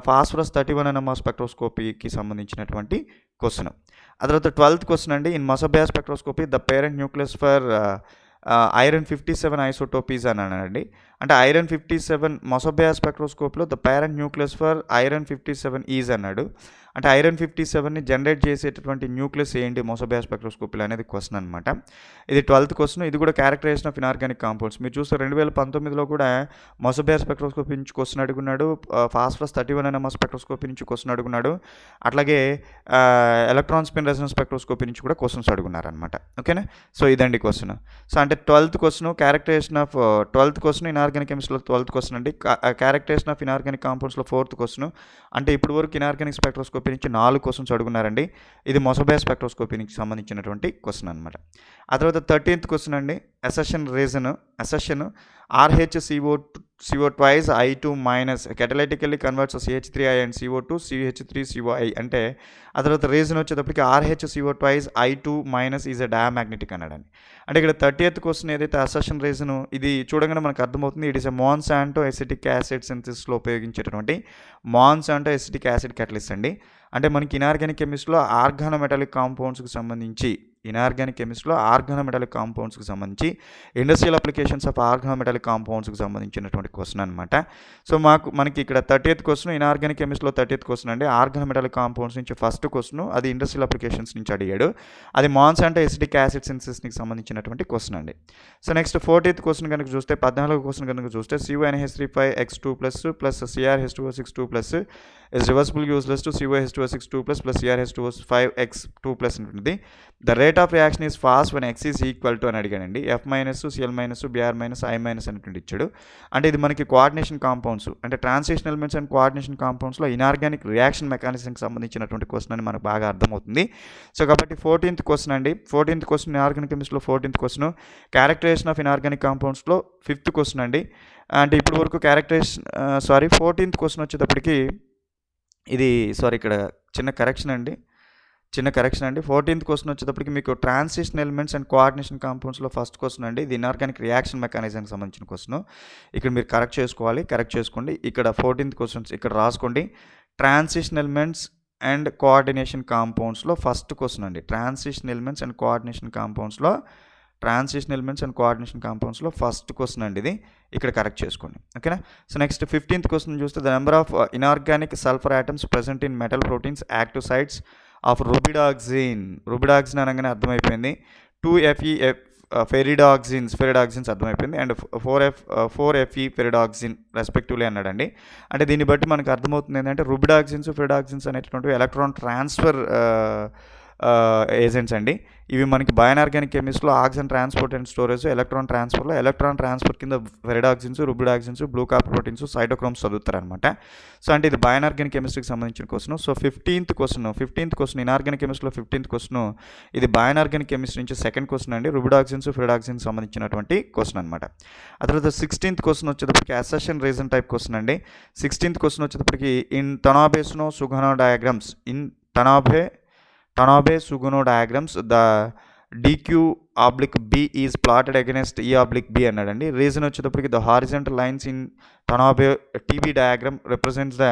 ఫాస్ఫరస్ 31 NMR స్పెక్ట్రోస్కోపీకి సంబంధించినటువంటి క్వశ్చన్. ఆ తర్వాత 12th క్వశ్చన్ అండి. In Mossbauer spectroscopy the parent nucleus for iron 57 isotopes అని అన్నాడండి. అంటే ఐరన్ 57 మొసబియా స్పెక్ట్రోస్కోప్లో the parent nucleus for iron 57 is అన్నాడు. అంటే ఐరన్ 57ని జనరేట్ చేసేటటువంటి న్యూక్లియస్ ఏంటి మొసబియా స్పెక్ట్రోస్కోపీలో అనేది క్వశ్చన్ అనమాట. ఇది 12th క్వశ్చన్. ఇది కూడా క్యారెక్టరైజేషన్ ఆఫ్ ఇనార్గానిక్ కాంపౌండ్స్. మీరు చూస్తే 2019లో కూడా మొసబియా స్పెక్ట్రోస్కోపీ నుంచి క్వశ్చన్ అడుగున్నాడు, ఫాస్ఫరస్ 31 NMR స్పెక్ట్రోస్కోపీ నుంచి క్వశ్చన్ అడుగున్నాడు, అట్లాగే ఎలక్ట్రాన్ స్పిన్ రెసొనెన్స్ స్పెక్ట్రోస్కోపీ నుంచి కూడా క్వశ్చన్స్ అడుగున్నారనమాట. ఓకేనా. సో ఇదండి క్వశ్చన్. సో అంటే 12th question characterisation of 12th question inorganic కెమిస్ట్రీలో 12th క్వశ్చన్ అండి. క్యారెక్టరైజేషన్ ఆఫ్ ఇనార్గానిక్ కాంపౌండ్స్లో 4th క్వశ్చన్. అంటే ఇప్పుడు వరకు ఇనార్గానిక్ స్పెక్ట్రోస్కోపీ నుంచి 4 క్వశ్చన్స్ అడుగున్నారండి. ఇది మొసబియా స్పెక్ట్రోస్కోపీ నుంచి సంబంధించినటువంటి క్వశ్చన్ అనమాట. ఆ తర్వాత 13th క్వశ్చన్ అండి. Assertion RHCO twice I2 minus catalytically converts CH3I and CO2 CH3COI. అంటే ఆ తర్వాత రీజన్ వచ్చేటప్పటికి RHCO twice I2 minus is a diamagnetic అన్నాడని. అంటే ఇక్కడ 30th క్వశ్చన్ ఏదైతే అసెషన్ రీజన్, ఇది చూడగానే మనకు అర్థమవుతుంది. It is a Monsanto acetic acid సింథసిస్లో ఉపయోగించేటటువంటి మాన్సాంటో ఎసిటిక్ యాసిడ్ క్యాటలిస్ట్ అండి. అంటే మనకి ఇనార్గానిక్ కెమిస్ట్రీలో ఆర్గానోమెటాలిక్ కాంపౌండ్స్కి సంబంధించి ఇనార్గానిక్ కెమిస్ట్రీలో ఆర్గానోమెటాలిక్ కాంపౌండ్స్కి సంబంధించి ఇండస్ట్రియల్ అప్లికేషన్స్ ఆఫ్ ఆర్గానోమెటాలిక్ కాంపౌండ్స్కి సంబంధించినటువంటి క్వశ్చన్ అనమాట. సో మనకి ఇక్కడ 30th క్వశ్చన్ ఇనార్గానిక్ కెమిస్ట్రీలో 30th క్వశ్చన్ అండి. ఆర్గానోమెటాలిక్ కాంపౌండ్స్ నుంచి ఫస్ట్ క్వశ్చన్, అది ఇండస్ట్రియల్ అప్లికేషన్స్ నుంచి అడిగాడు. అది మాన్సాంటో ఎసిటిక్ యాసిడ్ సింథసిస్కి సంబంధించినటువంటి క్వశ్చన్ అండి. సో నెక్స్ట్ 14th క్వశ్చన్ కనుక చూస్తే 14వ క్వశ్చన్ కనుక చూస్తే CuNH3 plus CrH2O6 is reversible useless to CuH2O6 plus CrH2O5X2 plus ఉంటుంది. The rate of reaction is fast when X is equal to అని అడిగాడండి. F minus, Cl minus, Br minus, I minus అనేటువంటి ఇచ్చాడు. అంటే ఇది మనకి కోఆర్డినేషన్ కాంపౌండ్స్, అంటే transition elements and coordination కాంపౌండ్స్లో ఇనార్గానిక్ రియాక్షన్ మెకానిజంకి సంబంధించినటువంటి క్వశ్చన్ అని మనకు బాగా అర్థమవుతుంది. సో కాబట్టి 14th క్వశ్చన్ అండి. 14th క్వశ్చన్ ఇనార్గానిక్ కెమిస్ట్రీలో 14th question. Characterisation of inorganic కాంపౌండ్స్లో 5th క్వశ్చన్ అండి. అంటే ఇప్పుడు వరకు 14th క్వశ్చన్ వచ్చేటప్పటికి ఇక్కడ చిన్న కరెక్షన్ అండి. 14th క్వశ్చన్ వచ్చేటప్పటికి మీకు ట్రాన్సిషన్ ఎలిమెంట్స్ అండ్ కోఆర్డినేషన్ కాంపౌండ్స్లో ఫస్ట్ క్వశ్చన్ అండి. ఇది ఇనార్గానిక్ రియాక్షన్ మెకానిజంకి సంబంధించిన క్వశ్చన్. ఇక్కడ మీరు కరెక్ట్ చేసుకోండి. ఇక్కడ 14th క్వశ్చన్స్ ఇక్కడ రాసుకోండి. ట్రాన్సిషన్ ఎలిమెంట్స్ అండ్ కోఆర్డినేషన్ కాంపౌండ్స్లో ఫస్ట్ క్వశ్చన్ అండి. ట్రాన్సిషన్ ఎలిమెంట్స్ అండ్ కోఆర్డినేషన్ కాంపౌండ్స్లో ఫస్ట్ క్వశ్చన్ అండి. ఇది ఇక్కడ కరెక్ట్ చేసుకోండి, ఓకేనా. సో నెక్స్ట్ 15th క్వశ్చన్ చూస్తే the number of inorganic sulphur atoms present in metal proteins active sites of rubredoxin అనగానే అర్థమైపోయింది. 2Fe ఫెరిడాక్సిన్స్ అర్థమైపోయింది. అండ్ 4Fe ఫెరిడాక్సిన్ రెస్పెక్టివ్లీ అన్నాడండి. అంటే దీన్ని బట్టి మనకు అర్థమవుతుంది ఏంటంటే రుబిడాక్సిన్స్, ఫెరిడాక్సిన్స్ అనేటువంటి ఎలక్ట్రాన్ ట్రాన్స్ఫర్ ఏజెంట్స్ అండి. ఇవి మనకి బయోఆర్గానిక్ కెమిస్ట్రీలో oxygen transport and storage, electron transfer కింద ferredoxins, rubredoxins, blue carbon proteins, cytochromes చదువుతారనమాట. సో అంటే ఇది బయోఆర్గానిక్ కెమిస్ట్రీకి సంబంధించిన question. So 15th question inorganic కెమిస్ట్రీలో 15th క్వశ్చన్. ఇది బయోఆర్గానిక్ కెమిస్ట్రీ నుంచి సెకండ్ క్వశ్చన్ అండి. రుబిడాక్సిన్స్, ఫెరిడాక్సిన్స్ సంబంధించినటువంటి క్వశ్చన్ అనమాట. ఆ తర్వాత 16th క్వశ్చన్ వచ్చేటప్పటికి అసెషన్ రీజన్ టైప్ క్వశ్చన్ అండి. 16th క్వశ్చన్ వచ్చేటప్పటికి in Tanabe-Sugano diagrams Tanabe Sugano diagrams, the DQ/B is plotted against E/B అన్నాడండి. రీజన్ వచ్చేటప్పటికి the horizontal lines in Tanabe TB diagram represents the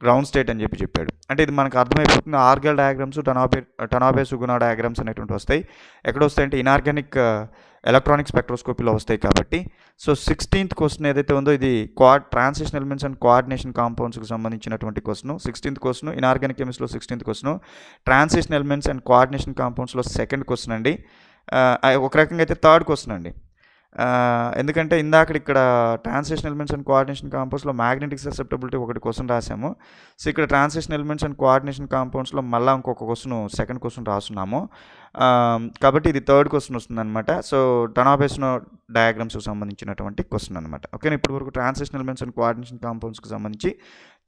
ground state అని చెప్పాడు. అంటే ఇది మనకు అర్థమైపోతుంది. Argyle diagrams, Tanabe Sugano diagrams అనేటువంటి వస్తాయి. ఎక్కడ వస్తాయంటే ఇనార్గానిక్ ఎలక్ట్రానిక్ స్పెక్ట్రోస్కోపీలో వస్తాయి కాబట్టి. సో 16th క్వశ్చన్ ఏదైతే ఉందో ఇది ట్రాన్సిషన్ ఎలిమెంట్స్ అండ్ కోఆర్డినేషన్ కాంపౌండ్స్కి సంబంధించినటువంటి క్వశ్చన్. 16th క్వశ్చన్ ఇనార్గానిక్ కెమిస్ట్రీలో 16th question. Transition elements and coordination కాంపౌండ్స్లో సెకండ్ క్వశ్చన్ అండి. ఒక రకంగా అయితే థర్డ్ క్వశ్చన్ అండి. ఎందుకంటే ఇక్కడ ట్రాన్సిషన్ ఎలిమెంట్స్ అండ్ కోఆర్డినేషన్ కాంపౌండ్స్లో మ్యాగ్నెటిక్ ససెప్టబిలిటీ ఒకటి క్వశ్చన్ రాసాము. సో ఇక్కడ ట్రాన్సిషన్ ఎలిమెంట్స్ అండ్ కోఆర్డినేషన్ కాంపౌండ్స్లో మళ్ళీ ఇంకొక క్వశ్చన్ సెకండ్ క్వశ్చన్ రాస్తున్నాము. కాబట్టి ఇది థర్డ్ క్వశ్చన్ వస్తుంది అనమాట. సో Tanabe-Sugano డయాగ్రామ్స్కి సంబంధించినటువంటి క్వశ్చన్ అనమాట. ఓకే, ఇప్పటి వరకు ట్రాన్సిషన్ ఎలిమెంట్స్ అండ్ కోఆర్డినేషన్ కాంపౌండ్స్కి సంబంధించి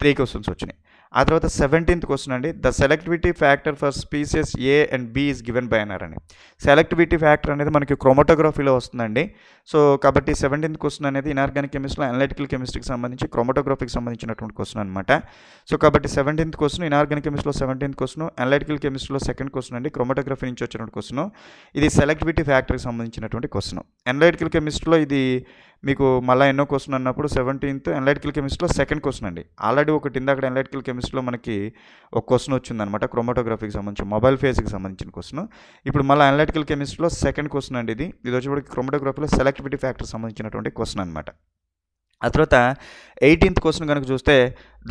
3 క్వశ్చన్స్ వచ్చినాయి. ఆ తర్వాత 17th క్వశ్చన్ అండి. The selectivity factor for species A and B is given by అన్నారు అని. సెలెక్టివిటీ ఫ్యాక్టర్ అనేది మనకి క్రోమటోగ్రఫీలో వస్తుందండి. సో కాబట్టి 17th క్వశ్చన్ అనేది ఇనార్గానిక్ కెమిస్ట్రీలో అనలిటికల్ కెమిస్ట్రీకి సంబంధించి క్రోమటోగ్రఫీకి సంబంధించినటువంటి క్వశ్చన్ అనమాట. సో కాబట్టి 17th క్వశ్చన్ ఇనార్గానిక్ కెమిస్ట్రీలో 17th క్వశ్చన్, అనలిటికల్ కెమిస్ట్రీలో సెకండ్ క్వశ్చన్ అండి. క్రోమటోగ్రఫీ నుంచి వచ్చినటువంటి క్వశ్చన్. ఇది సెలెక్టివిటీ ఫ్యాక్టర్కి సంబంధించినటువంటి క్వశ్చన్. అనలిటికల్ కెమిస్ట్రీలో ఇది మీకు మళ్ళీ ఎన్నో క్వశ్చన్ అన్నప్పుడు 17th అనలిటికల్ కెమిస్ట్రీలో సెకండ్ క్వశ్చన్ అండి. ఆల్రెడీ ఒకటి ఇందాక అనలిటికల్ కెమిస్ట్రీలో మనకి ఒక క్వశ్చన్ వచ్చిందనమాట, క్రోమటోగ్రఫీకి సంబంధించి మొబైల్ ఫేజ్కి సంబంధించిన క్వశ్చన్. ఇప్పుడు మళ్ళీ అనలిటికల్ కెమిస్ట్రీలో సెకండ్ క్వశ్చన్ అండి. ఇది వచ్చేప్పటికి క్రోమటోగ్రఫీలో సెలెక్టివిటీ ఫ్యాక్టర్ సంబంధించినటువంటి క్వశ్చన్ అనమాట. ఆ తర్వాత 18th క్వశ్చన్ కనుక చూస్తే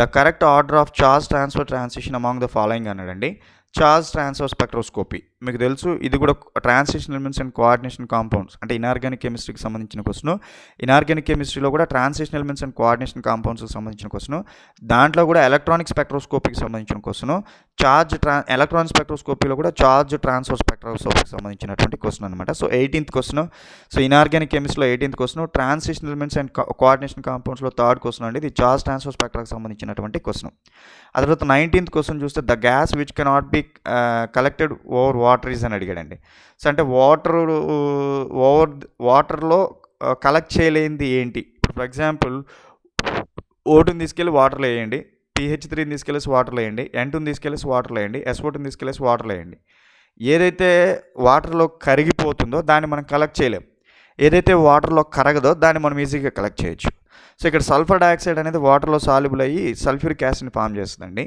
the correct order of charge transfer transition among the following అన్నాడండి. చార్జ్ ట్రాన్స్ఫర్ స్పెక్ట్రోస్కోపీ మీకు తెలుసు, ఇది కూడా transition elements and coordination compounds అంటే ఇనార్గానిక్ కెమిస్ట్రీకి సంబంధించిన క్వశ్చన్. ఇనార్గానిక్ కెమిస్ట్రీలో కూడా ట్రాన్సిషన్ ఎలిమెంట్స్ అండ్ కోఆర్డినేషన్ కాంపౌండ్స్కి సంబంధించిన క్వశ్చన్. దాంట్లో కూడా ఎలక్ట్రానిక్ స్పెక్ట్రోస్కోపీకి సంబంధించిన క్వశ్చన్. ఎలక్ట్రానిక్ స్పెక్ట్రోస్కోపీలో కూడా చార్జ్ ట్రాన్స్ఫర్ స్పెక్ట్రోస్కోపీకి సంబంధించినటువంటి క్వశ్చన్ అనమాట. So 18th question. So inorganic కెమిస్ట్రీలో 18th question. Transition elements and coordination కాంపౌండ్స్లో థర్డ్ క్వశ్చన్ అండి. ఇది చార్జ్ ట్రాన్స్ఫర్ స్పెక్ట్రాకి సంబంధించినటువంటి క్వశ్చన్. ఆ తర్వాత 19th క్వశ్చన్ చూస్తే the gas which cannot be collected over water is అని అడిగాడండి. సో అంటే వాటర్లో కలెక్ట్ చేయలేనిది ఏంటి? ఇప్పుడు ఫర్ ఎగ్జాంపుల్ O2ని తీసుకెళ్ళి వాటర్లో వేయండి, PH3ని తీసుకెళ్ళేసి వాటర్లో వేయండి, N2ని తీసుకెళ్ళేసి వాటర్లో వేయండి, SO2ని తీసుకెళ్ళేసి వాటర్లో వేయండి. ఏదైతే వాటర్లో కరిగిపోతుందో దాన్ని మనం కలెక్ట్ చేయలేం. ఏదైతే వాటర్లో కరగదో దాన్ని మనం ఈజీగా కలెక్ట్ చేయొచ్చు. సో ఇక్కడ సల్ఫర్ డైఆక్సైడ్ అనేది వాటర్లో సాల్యుబుల్ అయ్యి సల్ఫ్యూరిక్ యాసిడ్ని ఫామ్ చేస్తుందండి.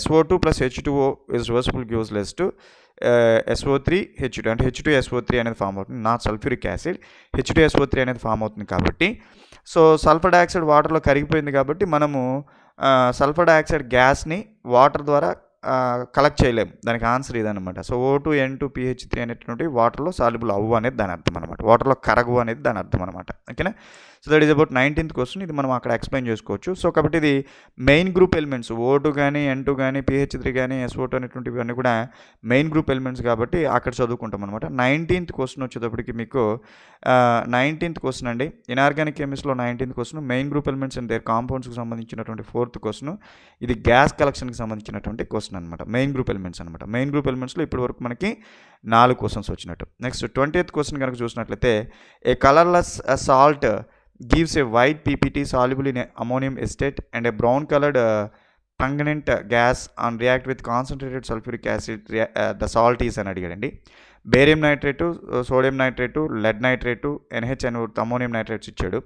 SO2 plus H2O is reversible gives less to SO3 H2 అంటే H2SO3 అనేది ఫామ్ అవుతుంది, నాట్ సల్ఫ్యూరిక్ యాసిడ్. H2SO3 అనేది ఫామ్ అవుతుంది కాబట్టి సో సల్ఫర్ డయాక్సైడ్ వాటర్లో కరిగిపోయింది కాబట్టి మనము సల్ఫర్ డయాక్సైడ్ గ్యాస్ని వాటర్ ద్వారా కలెక్ట్ చేయలేము. దానికి ఆన్సర్ ఇదనమాట. సో O2 N2 PH3 అనేటువంటి వాటర్లో సాల్యుబుల్ అవ్వు అనేది దాని అర్థం అనమాట, వాటర్లో కరగు అనేది దాని అర్థం అనమాట. ఓకేనా. So that is about 19th question. ఇది మనం అక్కడ ఎక్స్ప్లెయిన్ చేసుకోవచ్చు. సో కాబట్టి ఇది మెయిన్ గ్రూప్ ఎలిమెంట్స్ O2 కానీ N2 కానీ PH3 కానీ SO2 అనేటువంటివి అన్నీ కూడా మెయిన్ గ్రూప్ ఎలిమెంట్స్ కాబట్టి అక్కడ చదువుకుంటాం అనమాట. 19th క్వశ్చన్ వచ్చేటప్పటికి మీకు 19th క్వశ్చన్ అండి, ఇనార్గానిక్ కెమిస్ట్రీలో 19th question main group elements and their కాంపౌండ్స్కి సంబంధించినటువంటి 4th క్వశ్చన్. ఇది గ్యాస్ కలెక్షన్కి సంబంధించినటువంటి క్వశ్చన్ అనమాట, మెయిన్ గ్రూప్ ఎలిమెంట్స్ అనమాట. మెయిన్ గ్రూప్ ఎలిమెంట్స్లో ఇప్పటి వరకు మనకి 4 క్వశ్చన్స్ వచ్చినట్టు. నెక్స్ట్ 20th క్వశ్చన్ కనుక చూసినట్లయితే a colourless salt gives a white PPT soluble in ammonium acetate and a brown colored pungent gas on react with concentrated sulfuric acid. The salt is అని అడిగాడండి. Barium nitrate, sodium nitrate, lead nitrate, NHN ammonium nitrates ఇచ్చాడు.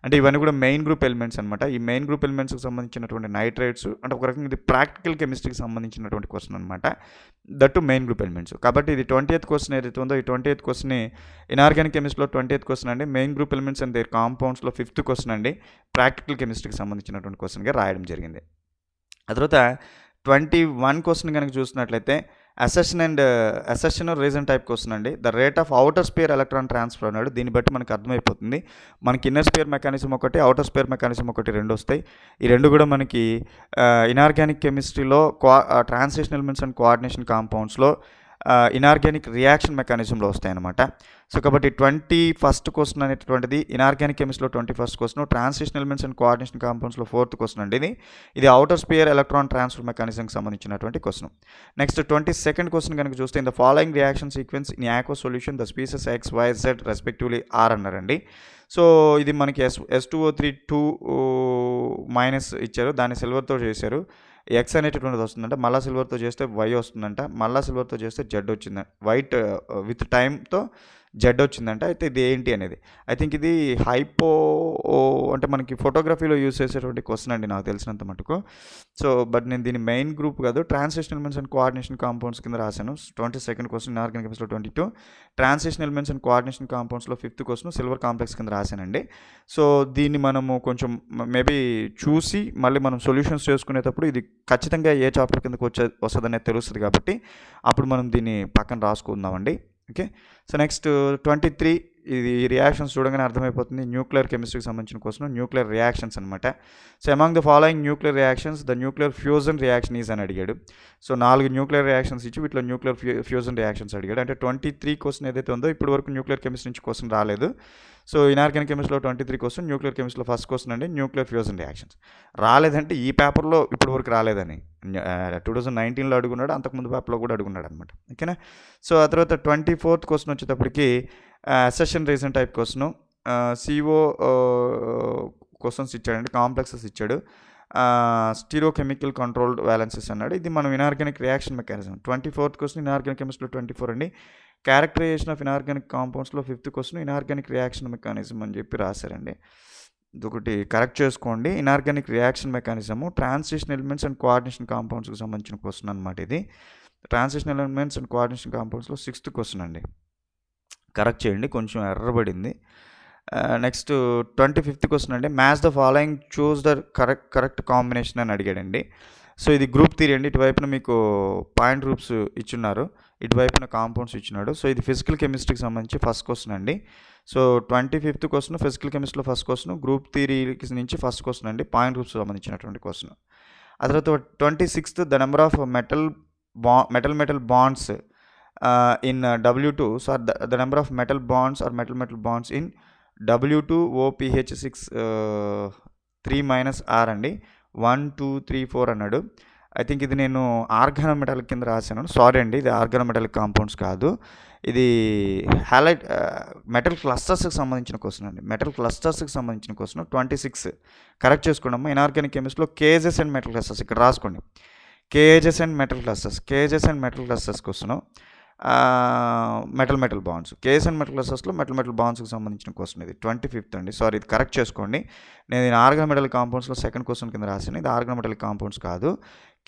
అంటే ఇవన్నీ కూడా main group elements అనమాట. ఈ main group ఎలిమెంట్స్కి సంబంధించినటువంటి nitrates అంటే ఒక రకంగా ఇది ప్రాక్టికల్ కెమిస్ట్రీకి సంబంధించినటువంటి క్వశ్చన్ అనమాట, దట్టు మెయిన్ గ్రూప్ ఎలిమెంట్స్. కాబట్టి ఇది 20th క్వశ్చన్ ఏదైతే ఉందో ఈ 20th క్వశ్చన్ ఇనార్గానిక్ కెమిస్ట్రీలో 20th క్వశ్చన్ అండి, main group elements and their కాంపౌండ్స్లో 5th క్వశ్చన్ అండి, ప్రాక్టికల్ కెమిస్ట్రీకి సంబంధించినటువంటి క్వశ్చన్గా రాయడం జరిగింది. ఆ తర్వాత 21 క్వశ్చన్ కనుక చూసినట్లయితే అసెషన్ రీజన్ టైప్ క్వశ్చన్ అండి. The rate of outer sphere electron transfer అన్నాడు. దీన్ని బట్టి మనకు అర్థమైపోతుంది మనకి ఇన్నర్ స్పేర్ మెకానిజం ఒకటి, అవుటర్ స్పేర్ మెకానిజం ఒకటి, రెండు వస్తాయి. ఈ రెండు కూడా మనకి ఇనార్గానిక్ కెమిస్ట్రీలో ట్రాన్స్లేషన్ ఎలిమెంట్స్ అండ్ కోఆర్డినేషన్ కాంపౌండ్స్లో ఇనార్గానిక్ రియాక్షన్ మెకానిజంలో వస్తాయన్నమాట. సో కాబట్టి 21st క్వశ్చన్ అనేటువంటిది ఇనార్గానిక్ కెమిస్ట్రీలో 21st question, transition elements and coordination కాంపౌండ్స్లో 4th క్వశ్చన్ అండి. ఇది అవుటర్ స్పియర్ ఎలక్ట్రాన్ ట్రాన్స్ఫర్ మెకానిజంకి సంబంధించినటువంటి క్వశ్చన్. నెక్స్ట్ 22nd క్వశ్చన్ కనుక చూస్తే in the following reaction sequence in aqueous solution the species X, Y, Z respectively are అన్నారండి. So ఇది మనకి S2O3 2 minus ఇచ్చారు, దాన్ని సిల్వర్తో చేశారు. ఎక్స్ అనేటటువంటిది వస్తుందంట, మళ్ళీ సిల్వర్తో చేస్తే వై వస్తుందంట, మళ్ళీ సిల్వర్తో చేస్తే జెడ్ వచ్చిందంట, వైట్ విత్ టైంతో జెడ్ వచ్చిందంట. అయితే ఇది ఏంటి అనేది ఐ థింక్ ఇది హైపో అంటే మనకి ఫోటోగ్రఫీలో యూజ్ చేసేటువంటి క్వశ్చన్ అండి నాకు తెలిసినంత మటుకు. సో బట్ నేను దీని మెయిన్ గ్రూప్ కాదు, translation elements and coordination compounds కింద రాశాను. 22nd క్వశ్చన్ ఇనార్గానిక్ కెమిస్ట్రీలో 22, ట్రాన్స్లేషన్ ఎలిమెంట్స్ అండ్ కోఆర్డినేషన్ కాంపౌండ్స్లో 5th క్వశ్చన్ సిల్వర్ కాంప్లెక్స్ కింద రాశానండి. సో దీన్ని మనము కొంచెం మేబీ చూసి మళ్ళీ మనం సొల్యూషన్స్ చేసుకునేటప్పుడు ఇది ఖచ్చితంగా ఏ చాప్టర్ కిందకు వస్తుందనేది తెలుస్తుంది కాబట్టి అప్పుడు మనం దీన్ని పక్కన రాసుకుందామండి. ఓకే. సో నెక్స్ట్ 23 ఇది రియాక్షన్స్ చూడగానే అర్థమైపోతుంది, న్యూక్లియర్ కెమిస్ట్రీకి సంబంధించిన క్వశ్చన్, న్యూక్లియర్ రియాక్షన్స్ అనమాట. So among the following nuclear reactions the nuclear fusion reaction is అని అడిగాడు. సో 4 న్యూక్లియర్ రియాక్షన్స్ ఇచ్చి వీటిలో న్యూక్లియర్ ఫ్యూజన్ రియాక్షన్స్ అడిగాడు. అంటే 23 క్వశ్చన్ ఏదైతే ఉందో ఇప్పటి వరకు న్యూక్లియర్ కెమిస్ట్రీ నుంచి క్వశ్చన్ రాలేదు. సో ఇనార్గానిక్ కెమిస్ట్రీలో 23 క్వశ్చన్, న్యూక్లియర్ కెమిస్ట్రీలో ఫస్ట్ క్వశ్చన్ అండి న్యూక్లియర్ ఫ్యూజన్ రియాక్షన్స్. రాలేదంటే ఈ పేపర్లో ఇప్పటి వరకు రాలేదని 2019లో అడుగున్నాడు, అంతకుముందు పేపర్లో కూడా అడుగున్నాడు అనమాట. ఓకేనా. సో ఆ తర్వాత 24th క్వశ్చన్ వచ్చేటప్పటికి assertion reason type question, CO questions ఇచ్చాడండి, కాంప్లెక్సెస్ ఇచ్చాడు, స్టీరియోకెమికల్ కంట్రోల్డ్ వ్యాలెన్సెస్ అన్నాడు. ఇది మనం inorganic reaction mechanism. 24th question inorganic కెమిస్ట్రీలో 24 అండి. క్యారెక్టరైజేషన్ ఆఫ్ ఇనార్గానిక్ కాంపౌండ్స్లో 5th question inorganic reaction mechanism అని చెప్పి రాశారండి. ఇదొకటి కరెక్ట్ చేసుకోండి. Inorganic reaction mechanism transition elements and coordination కాంపౌండ్స్కి సంబంధించిన క్వశ్చన్ అనమాట. ఇది ట్రాన్సిషన్ ఎలిమెంట్స్ అండ్ కోఆర్డినేషన్ కాంపౌండ్స్లో 6th క్వశ్చన్ అండి. కరెక్ట్ చేయండి, కొంచెం ఎర్రబడింది. నెక్స్ట్ 25th క్వశ్చన్ అండి. Match the following, choose the correct combination అని అడిగాడండి. సో ఇది గ్రూప్ థియరీ అండి. ఇటువైపున మీకు పాయింట్ గ్రూప్స్ ఇచ్చున్నారు, ఇటువైపున కాంపౌండ్స్ ఇచ్చినాడు. సో ఇది ఫిజికల్ కెమిస్ట్రీకి సంబంధించి ఫస్ట్ క్వశ్చన్ అండి. సో 25th క్వశ్చన్ ఫిజికల్ కెమిస్ట్రీలో ఫస్ట్ క్వశ్చన్, గ్రూప్ థియరీకి నుంచి ఫస్ట్ క్వశ్చన్ అండి, పాయింట్ గ్రూప్స్ సంబంధించినటువంటి క్వశ్చన్. ఆ తర్వాత 26th the number of metal bonds in W2, so the number of metal bonds or metal bonds in W2OPH6 3 minus R అండి. 1 2 3 4 అన్నాడు. I think ఇది నేను organometallic కింద రాశాను, సారీ అండి, ఇది ఆర్గానోమెటాలిక్ కాంపౌండ్స్ కాదు, ఇది హ్యాలైట్ మెటల్ క్లస్టర్స్కి సంబంధించిన క్వశ్చన్ అండి. మెటల్ క్లస్టర్స్కి సంబంధించిన క్వశ్చన్ 26 కరెక్ట్ చేసుకోండి అమ్మా. ఇనార్గానిక్ కెమిస్ట్రీలో కేజెస్ అండ్ మెటల్ క్లస్టర్స్ ఇక్కడ రాసుకోండి. Cages and metal clusters question. Metal bonds. Cages and metal అసెస్లో మెటల్ బాండ్స్కి సంబంధించిన క్వశ్చన్ ఇది 25th అండి. సారీ, ఇది కరెక్ట్ చేసుకోండి. నేను ఇది ఆర్గానోమెటాలిక్ కాంపౌండ్స్లో సెకండ్ క్వశ్చన్ కింద రాశాను. ఇది ఆర్గానోమెటాలిక్ కాంపౌండ్స్ కాదు,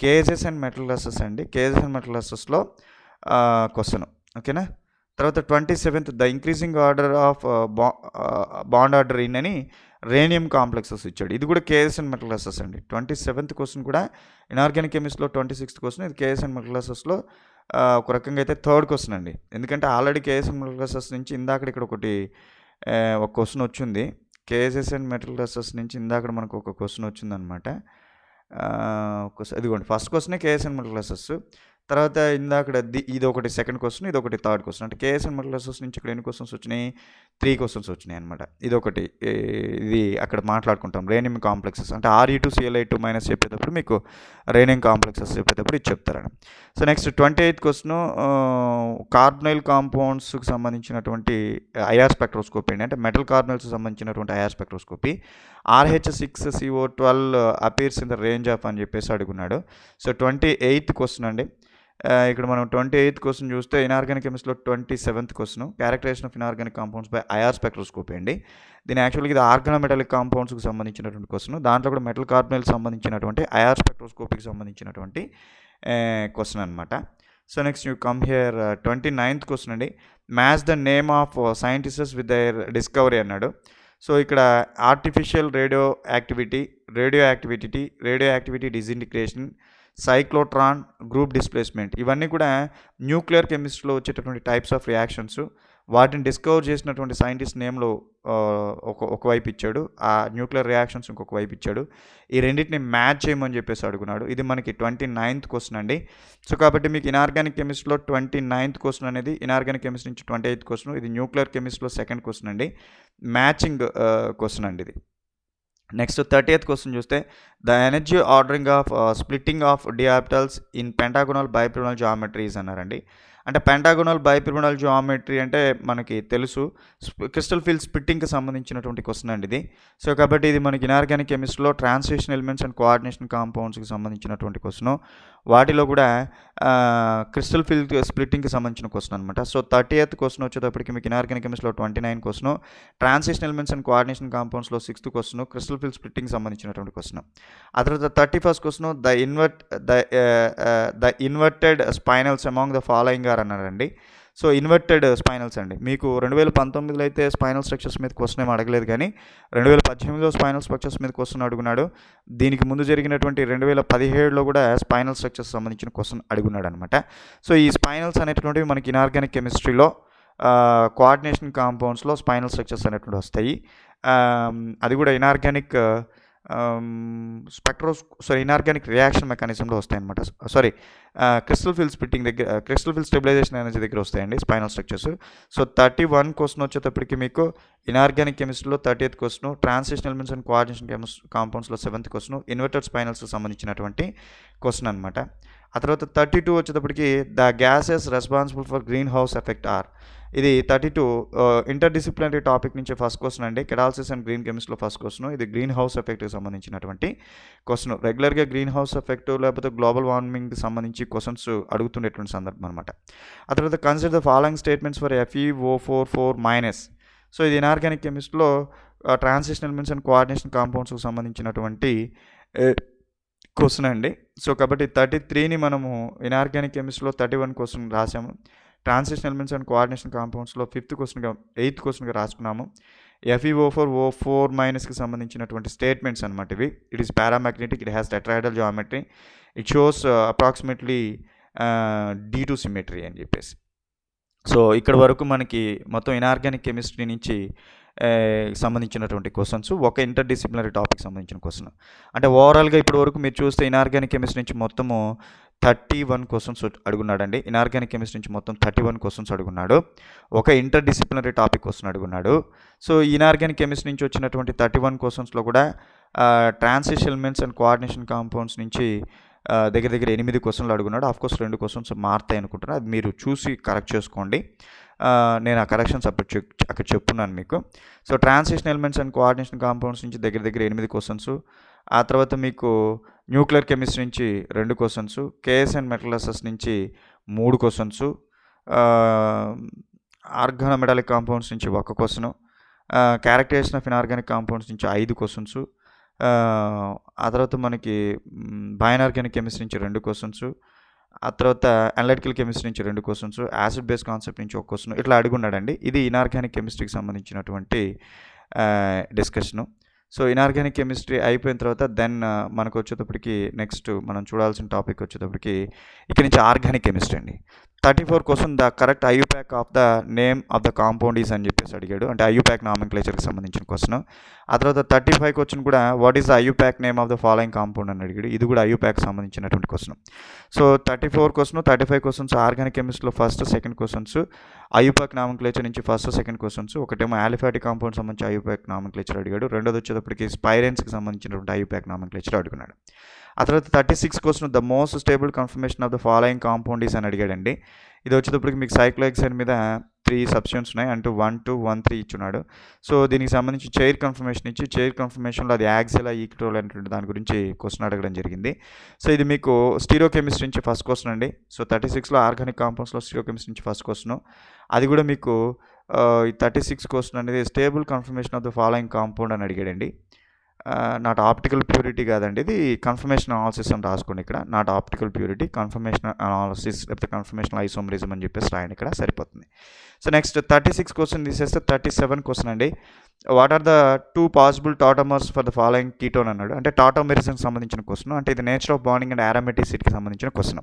కేఎస్ఎస్ అండ్ మెటల్ అసెస్ అండి. కేఎస్ఎస్ అండ్ మెటల్ అసెస్లో క్వశ్చన్, ఓకేనా. తర్వాత 27th the increasing order of bond order in అని రేనియం కాంప్లెక్సెస్ ఇచ్చాడు. ఇది కూడా కేఎస్ అండ్ మెటల్ అసెస్ అండి. 27th క్వశ్చన్ కూడా ఇనార్గానిక్ కెమిస్ట్రీలో 26th క్వశ్చన్. ఇది కేఎస్ అండ్ మెటల్ అసెస్లో ఒక రకంగా అయితే థర్డ్ క్వశ్చన్ అండి. ఎందుకంటే ఆల్రెడీ కేఎస్ అండ్ మెటల్ అసెస్ నుంచి ఇందాక ఇక్కడ ఒక క్వశ్చన్ వచ్చింది. కేఎస్ఎస్ అండ్ మెటల్ అసెస్ నుంచి ఇందాక మనకు ఒక క్వశ్చన్ వచ్చిందనమాట. ఇదిగోండి, ఫస్ట్ క్వశ్చనే కేఎస్ అండ్ మెటల్ అసెస్. తర్వాత ఇందాక ఇది ఒకటి సెకండ్ క్వశ్చన్, ఇది ఒకటి థర్డ్ క్వశ్చన్. అంటే కేఎస్ అండ్ మెటల్ అసెస్ నుంచి ఇక్కడ ఎన్ని క్వశ్చన్స్ వచ్చినాయి? 3 క్వశ్చన్స్ వచ్చినాయి అనమాట. ఇదొకటి, ఇది అక్కడ మాట్లాడుకుంటాం రేనియం కాంప్లెక్సెస్. అంటే Re2Cl2- చెప్పేటప్పుడు మీకు రేనియం కాంప్లెక్సెస్ చెప్పేటప్పుడు ఇది చెప్తారని. So next 28th question carbonyl కాంపౌండ్స్కి సంబంధించినటువంటి ఐఆర్ స్పెక్ట్రోస్కోపీ అండి. అంటే మెటల్ కార్బనైల్స్కి సంబంధించినటువంటి IR spectroscopy. RH6CO12 appears in the range of అని చెప్పేసి అడుగున్నాడు. సో 28th క్వశ్చన్ అండి. ఇక్కడ మనం 28th క్వశ్చన్ చూస్తే ఇనార్గానిక్ కెమిస్ట్రీలో 27th question characterisation of inorganic compounds by IR spectroscopy అండి. దీని యాక్చువల్గా ఇది ఆర్గానోమెటాలిక్ కాంపౌండ్స్కి సంబంధించినటువంటి క్వశ్చన్. దాంట్లో కూడా మెటల్ కార్బనైల్ సంబంధించినటువంటి ఐఆర్ స్పెక్ట్రోస్కోపీకి సంబంధించినటువంటి క్వశ్చన్ అనమాట. So next you come here 29th question అండి. Match the name of scientists with their discovery అన్నాడు. సో ఇక్కడ artificial radioactivity disintegration, cyclotron, group displacement, ఇవన్నీ కూడా న్యూక్లియర్ కెమిస్ట్రీలో వచ్చేటటువంటి టైప్స్ ఆఫ్ రియాక్షన్స్. వాటిని డిస్కవర్ చేసినటువంటి సైంటిస్ట్ నేమ్లో ఒకవైపు ఇచ్చాడు, ఆ న్యూక్లియర్ రియాక్షన్స్ ఇంకొక వైపు ఇచ్చాడు. ఈ రెండింటిని మ్యాచ్ చేయమని చెప్పేసి అడుగున్నాడు. ఇది మనకి 29th క్వశ్చన్ అండి. సో కాబట్టి మీకు ఇనార్గానిక్ కెమిస్ట్రీలో 29th క్వశ్చన్ అనేది ఇనార్గానిక్ కెమిస్ట్రీ నుంచి 28th క్వశ్చన్. ఇది న్యూక్లియర్ కెమిస్ట్రీలో సెకండ్ క్వశ్చన్ అండి, మ్యాచింగ్ క్వశ్చన్ అండి ఇది. నెక్స్ట్ 30th క్వశ్చన్ చూస్తే the energy ordering of splitting of d orbitals in pentagonal bipyramidal geometries అన్నారండి. అంటే పెంటాగోనల్ బైపిరమిడల్ జామెట్రీ అంటే మనకి తెలుసు, క్రిస్టల్ ఫీల్డ్ స్ప్లిట్టింగ్కి సంబంధించినటువంటి క్వశ్చన్ అండి ఇది. సో కాబట్టి ఇది మనకి ఇనార్గానిక్ కెమిస్ట్రీలో ట్రాన్స్లేషన్ ఎలిమెంట్స్ అండ్ కోఆర్డినేషన్ కాంపౌండ్స్కి సంబంధించినటువంటి క్వశ్చన్. వాటిలో కూడా క్రిస్టల్ ఫీల్డ్ స్ప్లిట్టింగ్కి సంబంధించిన క్వశ్చన్ అనమాట. సో 30th క్వశ్చన్ వచ్చేటప్పటికి మీకు ఇనార్గానిక్ కెమిస్ట్రీలో 29 question, translation elements and coordination కాంపౌండ్స్లో 6th క్వశ్చన్, క్రిస్టల్ ఫీల్డ్ స్ప్లిట్టింగ్కి సంబంధించినటువంటి క్వశ్చన్. ఆ తర్వాత 31st question the inverted spinels among the following are అన్నారండి. సో ఇన్వర్టెడ్ స్పైనల్స్ అండి. మీకు 2019లో అయితే స్పైనల్ స్ట్రక్చర్స్ మీద క్వశ్చన్ ఏమి అడగలేదు, కానీ 2018లో స్పైనల్ స్ట్రక్చర్స్ మీద క్వశ్చన్ అడుగున్నాడు. దీనికి ముందు జరిగినటువంటి 2017లో కూడా స్పైనల్ స్ట్రక్చర్స్ సంబంధించిన క్వశ్చన్ అడుగున్నాడు అనమాట. సో ఈ స్పైనల్స్ అనేటువంటివి మనకి ఇనార్గానిక్ కెమిస్ట్రీలో కోఆర్డినేషన్ కాంపౌండ్స్లో స్పైనల్ స్ట్రక్చర్స్ అనేటువంటి వస్తాయి. అది కూడా ఇనార్గానిక్ ఇనార్గానిక్ రియాక్షన్ మెకానిజంలో వస్తాయన్నమాట. క్రిస్టల్ ఫీల్డ్ స్ప్లిట్టింగ్ దగ్గర, క్రిస్టల్ ఫీల్డ్ స్టెబిలైజేషన్ ఎనర్జీ దగ్గర వస్తాయండి స్పైనల్ స్ట్రక్చర్స్. సో 31 క్వశ్చన్ వచ్చేటప్పటికి మీకు ఇనార్గానిక్ కెమిస్ట్రీలో 30th question, translation elements and coordination కాంపౌండ్స్లో 7th క్వశ్చన్, ఇన్వర్టెడ్ స్పైనల్స్కి సంబంధించినటువంటి క్వశ్చన్ అనమాట. ఆ తర్వాత 32 వచ్చేటప్పటికి the gases responsible for green house effect are. ఇది 32 ఇంటర్డిసిప్లినరీ టాపిక్ నుంచి ఫస్ట్ క్వశ్చన్ అండి. కెటాలసిస్ అండ్ గ్రీన్ కెమిస్ట్రీలో ఫస్ట్ క్వశ్చన్. ఇది గ్రీన్ హౌస్ ఎఫెక్ట్కి సంబంధించినటువంటి క్వశ్చన్. రెగ్యులర్గా గ్రీన్ హౌస్ ఎఫెక్ట్ లేకపోతే గ్లోబల్ వార్మింగ్కి సంబంధించి క్వశ్చన్స్ అడుగుతుండేటువంటి సందర్భం అనమాట. ఆ తర్వాత consider the following statements for FeO44-. So ఇది ఇనార్గానిక్ కెమిస్ట్రీలో ట్రాన్సిషన్ ఎలిమెంట్స్ అండ్ కోఆర్డినేషన్ కాంపౌండ్స్కి సంబంధించినటువంటి క్వశ్చన్ అండి. సో కాబట్టి 33ని మనము ఇనార్గానిక్ కెమిస్ట్రీలో 31 క్వశ్చన్ రాసాము. ట్రాన్సిషన్ ఎలిమెంట్స్ అండ్ కోఆర్డినేషన్ కాంపౌండ్స్లో 8th క్వశ్చన్గా రాసుకున్నాము. FeO4-కి సంబంధించినటువంటి స్టేట్మెంట్స్ అనమాట ఇవి. It is paramagnetic, it has tetrahedral geometry, it shows approximately D2 symmetry అని చెప్పేసి. సో ఇక్కడ వరకు మనకి మొత్తం ఇనార్గానిక్ కెమిస్ట్రీ నుంచి సంబంధించినటువంటి క్వశ్చన్స్, ఒక ఇంటర్డిసిప్లినరీ టాపిక్ సంబంధించిన క్వశ్చన్. అంటే ఓవరాల్గా ఇప్పటి వరకు మీరు చూస్తే ఇనార్గానిక్ కెమిస్ట్రీ నుంచి మొత్తము 31 క్వశ్చన్స్ అడుగున్నాడండి. ఇనార్గానిక్ కెమిస్ట్రీ నుంచి మొత్తం 31 క్వశ్చన్స్ అడుగున్నాడు. ఒక ఇంటర్డిసిప్లినరీ టాపిక్ క్వశ్చన్ అడుగున్నాడు. సో ఇనార్గానిక్ కెమిస్ట్రీ నుంచి వచ్చినటువంటి 31 క్వశ్చన్స్లో కూడా transition elements and coordination compounds నుంచి దగ్గర 8 క్వశ్చన్లు అడుగున్నాడు. ఆఫ్కోర్స్ 2 క్వశ్చన్స్ మారుతాయి అనుకుంటున్నాను, అది మీరు చూసి కరెక్ట్ చేసుకోండి. నేను ఆ కరెక్షన్స్ అక్కడ చెప్తున్నాను మీకు. So transition elements and coordination compounds నుంచి దగ్గర 8 క్వశ్చన్స్. ఆ తర్వాత మీకు న్యూక్లియర్ కెమిస్ట్రీ నుంచి 2 క్వశ్చన్స్, కేఎస్ అండ్ మెటల్ అసెస్ నుంచి 3 క్వశ్చన్స్, ఆర్గానోమెటాలిక్ కాంపౌండ్స్ నుంచి 1 question, characterization of inorganic compounds నుంచి 5 క్వశ్చన్స్, ఆ తర్వాత మనకి బయోఆర్గానిక్ కెమిస్ట్రీ నుంచి 2 క్వశ్చన్స్, ఆ తర్వాత అనలిటికల్ కెమిస్ట్రీ నుంచి 2 క్వశ్చన్స్, యాసిడ్ బేస్ కాన్సెప్ట్ నుంచి 1 క్వశ్చన్, ఇట్లా అడుగున్నాడండి. ఇది ఇనార్గానిక్ కెమిస్ట్రీకి సంబంధించినటువంటి డిస్కషను. సో ఇనార్గానిక్ కెమిస్ట్రీ అయిపోయిన తర్వాత దెన్ మనకు వచ్చేటప్పటికి నెక్స్ట్ మనం చూడాల్సిన టాపిక్ వచ్చేటప్పటికి ఇక్కడ నుంచి ఆర్గానిక్ కెమిస్ట్రీ అండి. 34 question the correct IUPAC of the name of the compound is అని చెప్పేసి అడిగాడు. అంటే ఐయుప్యాక్ నామెన్క్లేచర్కి సంబంధించిన క్వశ్చన్. ఆ తర్వాత 35 క్వశ్చన్ కూడా what is the IUPAC name of the following compound అని అడిగాడు. ఇది కూడా ఐయుప్యాక్ సంబంధించినటువంటి question. So 34 question, 35 questions organic కెమిస్ట్రీలో first second questions, IUPAC nomenclature నుంచి ఫస్ట్ సెకండ్ క్వశ్చన్స్. ఒకటేమో ఆలిఫాటిక్ కాంపౌండ్ సంబంధించి ఐయుప్యాక్ నామెన్క్లేచర్ అడిగాడు. రెండోది వచ్చేటప్పటికి స్పైరెన్స్కి సంబంధించినటువంటి ఐయుప్యాక్ నామెన్క్లేచర్ అడుగున్నాడు. ఆ తర్వాత 36 question the most stable confirmation of the following compound is అని అడిగాడండి. ఇది వచ్చేటప్పటికి మీకు సైక్లోహెక్సేన్ మీద 3 సబ్స్టెన్స్ ఉన్నాయి, అంటూ 1, 2, 1, 3 ఇచ్చున్నాడు. సో దీనికి సంబంధించి చైర్ కన్ఫర్మేషన్ ఇచ్చి చైర్ కన్ఫర్మేషన్లో అది యాక్సిలా ఈక్వల్ అనేటువంటి దాని గురించి క్వశ్చన్ అడగడం జరిగింది. సో ఇది మీకు స్టీరియో కెమిస్ట్రీ నుంచి ఫస్ట్ క్వశ్చన్ అండి. సో 36లో ఆర్గానిక్ కాంపౌండ్స్లో స్టీరియో కెమిస్ట్రీ నుంచి ఫస్ట్ క్వశ్చన్. అది కూడా మీకు ఈ 36 క్వశ్చన్ అనేది stable confirmation of the following compound అని అడిగాడండి. నాట్ ఆప్టికల్ ప్యూరిటీ కాదండి, ఇది కన్ఫర్మేషన్ అనాలిసిస్ అని రాసుకోండి ఇక్కడ. Not optical purity, confirmation analysis లేకపోతే కన్ఫర్మేషన్ ఐసోమరిజం అని చెప్పేసి రాయండి ఇక్కడ, సరిపోతుంది. సో నెక్స్ట్ 36 క్వశ్చన్ తీసేస్తే 37 క్వశ్చన్ అండి. What are the 2 possible tautomers for the following ketone అన్నాడు. అంటే టాటోమెరిజంకి సంబంధించిన క్వశ్చన్. అంటే ఇది నేచర్ ఆఫ్ బాండింగ్ అండ్ ఆరోమాటిసిటీకి సంబంధించిన క్వశ్చన్.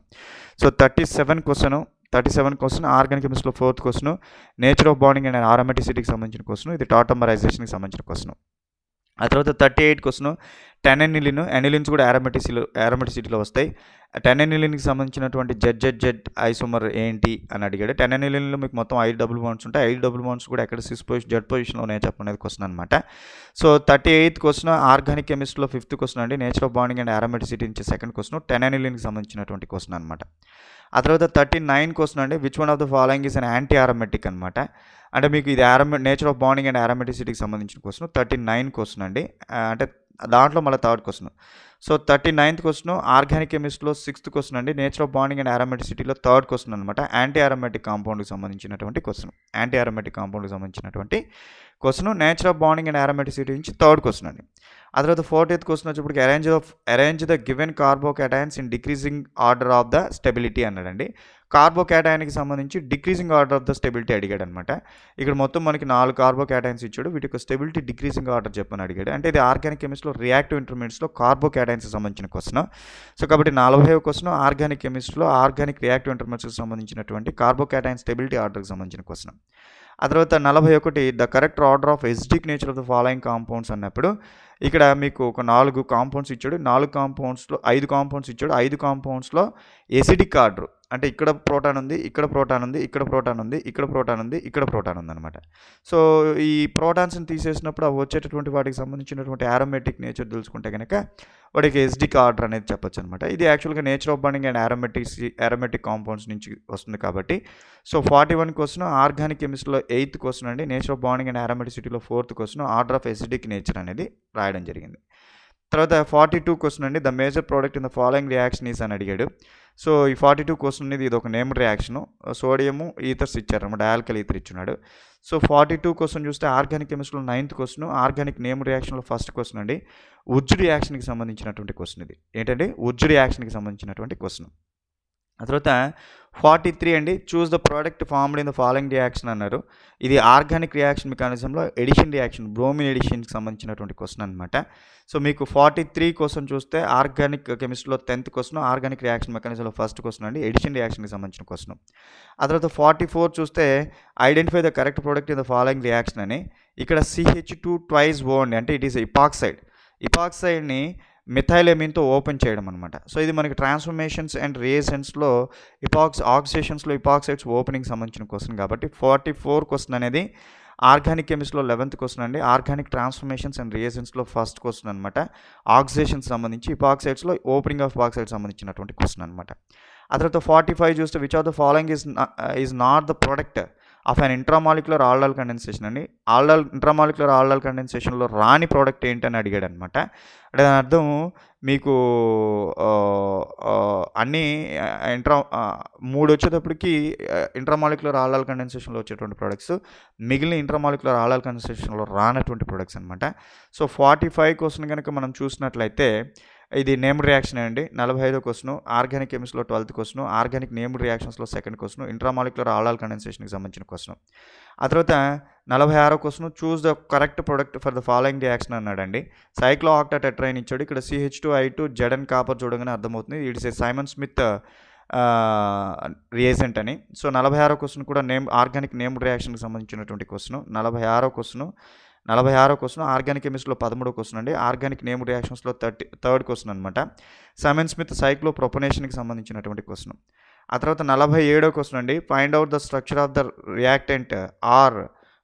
సో 37 క్వశ్చన్ ఆర్గానిక్ కెమిస్ట్రీలో 4th question, nature of bonding and ఆరోమాటిసిటీకి సంబంధించిన క్వశ్చన్. ఇది టాటోమరైజేషన్కి సంబంధించిన క్వశ్చన్. ఆ తర్వాత 38 క్వశ్చన్ 10 ఎనిలిన్స్ కూడా ఆరోమాటిసిటీలో వస్తాయి. 10 ఎనిలిన్కి సంబంధించినటువంటి జెడ్ ఐసోమర్ ఏంటి అని అడిగాడు. 10 ఎనిలిన్లో మీకు మొత్తం 5 డబుల్ బాండ్స్ ఉంటాయి. 5 డబుల్ బాండ్స్ కూడా ఎక్కడ జెడ్ పొజిషన్లో ఉన్నాయో చెప్పనేది క్వశ్చన్ అనమాట. సో 38th క్వశ్చన్ ఆర్గానిక్ కెమిస్ట్రీలో 5th క్వశ్చన్ అండి. Nature of bonding and aromaticity నుంచి సెకండ్ క్వశ్చన్, 10 ఎనిలిన్కి సంబంధించినటువంటి క్వశ్చన్ అనమాట. ఆ తర్వాత 39 క్వశ్చన్ అండి. Which one of the following is an anti aromatic అనమాట. అంటే మీకు ఇది నేచర్ ఆఫ్ బాండింగ్ అండ్ ఆరోమాటిసిటీకి సంబంధించిన క్వశ్చన్. 39 క్వశ్చన్ అండి. అంటే దాంట్లో మళ్ళీ 3rd question. So 39th question organic కెమిస్ట్రీలో 6th క్వశ్చన్ అండి. నేచర్ ఆఫ్ బాండింగ్ అండ్ ఆరోమాటిసిటీలో 3rd క్వశ్చన్ అనమాట. యాంటీ ఆరోమాటిక్ కాంపౌండ్కి సంబంధించినటువంటి question. Nature of bonding and aromaticity నుంచి 3rd క్వశ్చన్ అండి. ఆ తర్వాత 40th క్వశ్చన్ వచ్చేప్పటికి arrange the given carbocations in decreasing order of the stability అన్నాడండి. కార్బోకాటైన్కి సంబంధించి decreasing order of the stability అడిగాడు అనమాట. ఇక్కడ మొత్తం మనకి 4 కార్బోకాటైన్స్ ఇచ్చాడు. వీటి యొక్క స్టెబిలిటీ డిక్రీజింగ్ ఆర్డర్ చెప్పని అడిగాడు. అంటే ఇది ఆర్గానిక్ కెమిస్ట్రీలో రియాక్టివ్ ఇంటర్మీడియట్స్లో కార్బోకాటైన్స్కి సంబంధించిన క్వశ్చన్. సో కాబట్టి 40వ క్వశ్చన్ ఆర్గానిక్ కెమిస్ట్రీలో ఆర్గానిక్ రియాక్టివ్ ఇంటర్మీడియట్స్కి సంబంధించినటువంటి కార్బోకాటైన్ స్టెబిలిటీ ఆర్డర్కి సంబంధించిన క్వశ్చన్. ఆ తర్వాత 41 the correct order of acidic nature of the following compounds అన్నప్పుడు ఇక్కడ మీకు ఒక 4 కాంపౌండ్స్ ఇచ్చాడు. 5 కాంపౌండ్స్ ఇచ్చాడు. 5 కాంపౌండ్స్లో ఎసిడిక్ ఆర్డర్ అంటే ఇక్కడ ప్రోటాన్ ఉంది, ఇక్కడ ప్రోటాన్ ఉంది, ఇక్కడ ప్రోటాన్ ఉంది, ఇక్కడ ప్రోటాన్ ఉంది, ఇక్కడ ప్రోటాన్ ఉంది అనమాట. సో ఈ ప్రోటాన్స్ని తీసేసినప్పుడు అవి వచ్చేటటువంటి వాటికి సంబంధించినటువంటి ఆరోమాటిక్ నేచర్ తెలుసుకుంటే కనుక వాటికి ఎసిడిక్ ఆర్డర్ అనేది చెప్పొచ్చు అనమాట. ఇది యాక్చువల్గా nature of bonding and aromatic compounds నుంచి వస్తుంది కాబట్టి. సో 41 క్వశ్చన్ ఆర్గానిక్ కెమిస్ట్రీలో 8th క్వశ్చన్ అండి. నేచర్ ఆఫ్ బాండింగ్ అండ్ ఆరోమాటిసిటీలో 4th question order of acidic nature అనేది రాయడం జరిగింది. తర్వాత 42 క్వశ్చన్ అండి. The major product in the following reaction is అని అడిగాడు. సో ఈ 42 క్వశ్చన్ అనేది ఇది ఒక నేమ్డ్ రియాక్షను. సోడియము ఈథర్స్ ఇచ్చారన్నమాట, ఆల్కల్ ఈథర్ ఇచ్చున్నాడు. సో 42 క్వశ్చన్ చూస్తే ఆర్గానిక్ కెమిస్ట్రీలో 9th క్వశ్చన్ ఆర్గానిక్ నేమ్ రియాక్షన్లో 1st క్వశ్చన్ అండి. ఉజ్ రియాక్షన్కి సంబంధించినటువంటి క్వశ్చన్ ఇది. ఏంటంటే ఉజ్ రియాక్షన్కి సంబంధించినటువంటి క్వశ్చన్. ఆ తర్వాత 43 అండి. Choose the product formed in the following reaction అన్నారు. ఇది ఆర్గానిక్ రియాక్షన్ మెకానిజంలో ఎడిషన్ రియాక్షన్ బ్రోమిన్ ఎడిషన్కి సంబంధించినటువంటి క్వశ్చన్ అనమాట. సో మీకు 43 క్వశ్చన్ చూస్తే ఆర్గానిక్ కెమిస్ట్రీలో 10th క్వశ్చన్ ఆర్గానిక్ రియాక్షన్ మెకానిజంలో 1st క్వశ్చన్ అండి, ఎడిషన్ రియాక్షన్కి సంబంధించిన క్వశ్చన్. ఆ తర్వాత 44 చూస్తే identify the correct product in the following reaction అని. ఇక్కడ CH2 twice bond అంటే ఇట్ ఈస్ ఇపాక్సైడ్ని మిథైలేమిన్తో ఓపెన్ చేయడం అనమాట. సో ఇది మనకి ట్రాన్స్ఫర్మేషన్స్ అండ్ రియేజెంట్స్లో ఆక్సిడేషన్స్లో ఇపాక్సైడ్స్ ఓపెనింగ్ సంబంధించిన క్వశ్చన్ కాబట్టి 44 క్వశ్చన్ అనేది ఆర్గానిక్ కెమిస్ట్రీలో 11th క్వశ్చన్ అండి. ఆర్గానిక్ ట్రాన్స్ఫర్మేషన్స్ అండ్ రియేజెంట్స్లో 1st క్వశ్చన్ అనమాట. ఆక్సిడేషన్స్ సంబంధించి ఇపాక్సైడ్స్లో ఓపెనింగ్ ఆఫ్ ఇపాక్సైడ్ సంబంధించినటువంటి క్వశ్చన్ అనమాట. ఆ తర్వాత 45 చూస్తే which of the following is not the product of an intramolecular ఆల్డల్ condensation అండి. ఇంట్రామాలిక్యులర్ ఆల్డల్ కండెన్సేషన్లో రాని ప్రోడక్ట్ ఏంటని అడిగాడు అనమాట. అంటే దాని అర్థం మీకు అన్నీ మూడు వచ్చేటప్పటికి ఇంట్రామాలిక్యులర్ ఆల్డల్ కండెన్సేషన్లో వచ్చేటువంటి ప్రొడక్ట్స్, మిగిలిన ఇంట్రామాలిక్యులర్ ఆల్డల్ కండెన్సేషన్లో రానటువంటి ప్రొడక్ట్స్ అనమాట. సో 45 క్వశ్చన్ కనుక మనం చూసినట్లయితే ఇది నేమ్డ్ రియాక్షన్ అండి. 45వ క్వశ్చన్ ఆర్గానిక్ కెమిస్ట్రీలో 12th క్వశ్చన్, ఆర్గానిక్ నేమ్డ్ రియాక్షన్స్లో 2nd క్వశ్చన్, ఇంట్రామాలిక్యులర్ ఆల్డల్ కండెన్సేషన్కి సంబంధించిన క్వశ్చన్. ఆ తర్వాత 46వ question choose the correct product for the following reaction అన్నాడండి. సైక్లో ఆక్టాటెట్రైన్ ఇచ్చాడు. ఇక్కడ CH2I2 జెడ్ కాపర్ చూడగానే అర్థమవుతుంది it's a Simon Smith reagent అని. సో 46వ క్వశ్చన్ కూడా ఆర్గానిక్ నేమ్డ్ రియాక్షన్కి సంబంధించినటువంటి క్వశ్చన్. 46వ క్వశ్చన్ ఆర్గానిక్ కెమిస్ట్రీలో 13వ క్వశ్చన్ అండి. ఆర్గానిక్ నేమ్ రియాక్షన్స్లో 3rd క్వశ్చన్ అనమాట. సైమన్ స్మిత్ సైక్లో ప్రొపనేషన్కి సంబంధించినటువంటి క్వశ్చన్. ఆ తర్వాత 47వ క్వశ్చన్ అండి. Find out the structure of the reactant R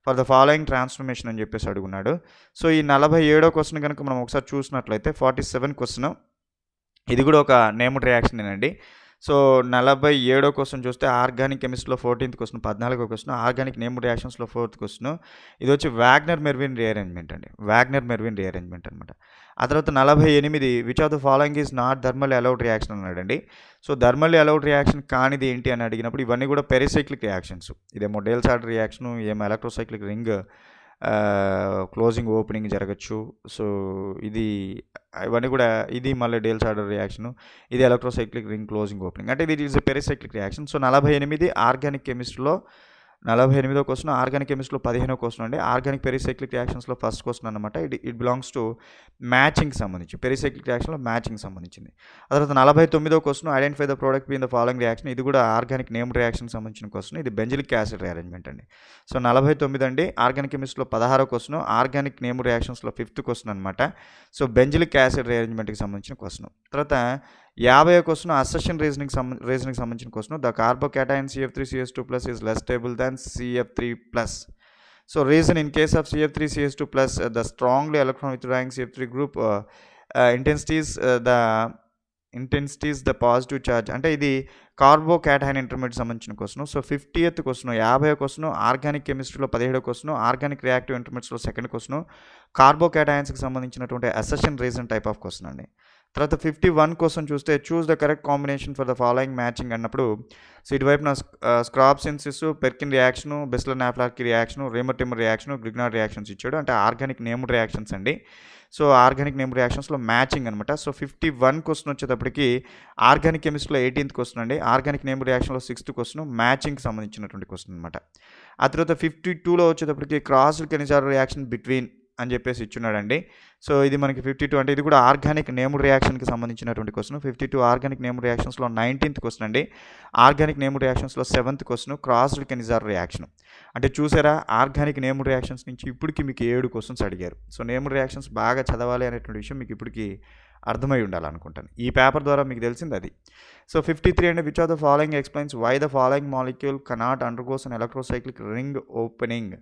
for the following transformation అని చెప్పేసి అడుగున్నాడు. సో ఈ 47వ క్వశ్చన్ కనుక మనం ఒకసారి చూసినట్లయితే 47 క్వశ్చన్ ఇది కూడా ఒక నేమ్డ్ రియాక్షన్ అండి. సో 47వ క్వశ్చన్ చూస్తే ఆర్గానిక్ కెమిస్ట్రీలో 14th క్వశ్చన్, 14వ క్వశ్చన్ ఆర్గానిక్ నేమ్ రియాక్షన్స్లో 4th క్వశ్చన్. ఇది వచ్చి వాగ్నర్ మెర్విన్ రీఅరేంజ్మెంట్ అండి. వాగ్నర్ మెర్విన్ రీఅరేంజ్మెంట్ అనమాట. ఆ తర్వాత 48 which of the following is not thermal allowed reaction అన్నాడండి. సో థర్మల్ అలౌడ్ రియాక్షన్ కానిది ఏంటి అని అడిగినప్పుడు ఇవన్నీ కూడా పెరిసైక్లిక్ రియాక్షన్స్. ఇదేమో డేల్ సాల్ట్ రియాక్షన్, ఏమో ఎలక్ట్రోసైక్లిక్ రింగ్ క్లోజింగ్ ఓపెనింగ్ జరగచ్చు. సో ఇవన్నీ కూడా ఇది మళ్ళీ డేల్ సాల్ట్ రియాక్షన్, ఇది ఎలక్ట్రోసైక్లిక్ రింగ్ క్లోజింగ్ ఓపెనింగ్, అంటే ఇది is a pericyclic reaction. So 48 organic కెమిస్ట్రీలో 48వ క్వశ్చన్, ఆర్గానిక్ కెమిస్ట్రీలో 15వ క్వశ్చన్ అండి. ఆర్గానిక్ పెరిసైక్లిక్ రియాక్షన్స్లో 1st క్వశ్చన్ అనమాట. ఇట్ బిలాంగ్స్ టు మ్యాచింగ్ సంబంధించి, పెరిసైక్లిక్ రియాక్షన్లో మ్యాచింగ్ సంబంధించింది. ఆ తర్వాత 49వ question identify the product B in the following reaction. ఇది కూడా ఆర్గానిక్ నేమ్ రియాక్షన్ సంబంధించిన క్వశ్చన్. ఇది బెంజిలిక్ యాసిడ్ రీఅరేంజ్మెంట్ అండి. సో 49 అండి. ఆర్గానిక్ కెమిస్ట్రీలో 16వ క్వశ్చన్, ఆర్గానిక్ నేమ్ రియాక్షన్స్లో 5th క్వశ్చన్ అనమాట. సో బెంజిలిక్ యాసిడ్ రీఅరేంజ్మెంట్కి సంబంధించిన క్వశ్చన్. తర్వాత 50వ క్వశ్చన్ అసెషన్ రీజనింగ్ సంబంధించిన question. The carbocation CF3CH2+ is less stable than CF3+. So reason in case of CF3CH2+, the strongly electron withdrawing CF3 group intensities the positive charge. అంటే ఇది carbocation intermediate సంబంధించిన question. So 50th question, 50వ question organic కెమిస్ట్రీలో 17వ question, organic reactive ఇంటర్మీడియట్స్లో 2nd question, కార్బోకేటైన్స్కి సంబంధించినటువంటి assertion reason type of question అండి. తర్వాత 51 క్వశ్చన్ చూస్తే చూస్ the correct combination for the following matching అన్నప్పుడు, సో ఇటువైపున Skraup synthesis, Perkin reaction, Bischler Napieralski reaction, Reimer Tiemann reaction, Grignard reactions ఇచ్చాడు. అంటే ఆర్గానిక్ నేమ్డ్ రియాక్షన్స్ అండి. సో ఆర్గానిక్ నేమ్డ్ రియాక్షన్స్లో matching అనమాట. సో 51 క్వశ్చన్ వచ్చేటప్పటికి ఆర్గానిక్ కెమిస్ట్రీలో 18th క్వశ్చన్ అండి. ఆర్గానిక్ నేమ్డ్ రియాక్షన్లో 6th క్వశ్చన్, మ్యాచింగ్కి సంబంధించినటువంటి క్వశ్చన్ అనమాట. ఆ తర్వాత 52లో వచ్చేటప్పటికి క్రాస్డ్ కెనిజార్ రియాక్షన్ బిట్వీన్ అని చెప్పేసి ఇచ్చున్నాడండి. సో ఇది మనకి 52 అంటే ఇది కూడా ఆర్గానిక్ నేమ్డ్ రియాక్షన్కి సంబంధించినటువంటి క్వశ్చన్. 52 ఆర్గానిక్ నేమ్డ్ రియాక్షన్స్లో 19th క్వశ్చన్ అండి. ఆర్గానిక్ నేమ్డ్ రియాక్షన్స్లో 7th question crossed Cannizzaro reaction. అంటే చూసారా, ఆర్గానిక్ నేమ్డ్ రియాక్షన్స్ నుంచి ఇప్పటికి మీకు 7 క్వశ్చన్స్ అడిగారు. సో నేమ్డ్ రియాక్షన్స్ బాగా చదవాలి అనేటువంటి విషయం మీకు ఇప్పటికి అర్థమై ఉండాలనుకుంటాను. ఈ పేపర్ ద్వారా మీకు తెలిసింది అది. సో 53 అంటే which of the following explains why the following molecule cannot undergoes an electrocyclic ring opening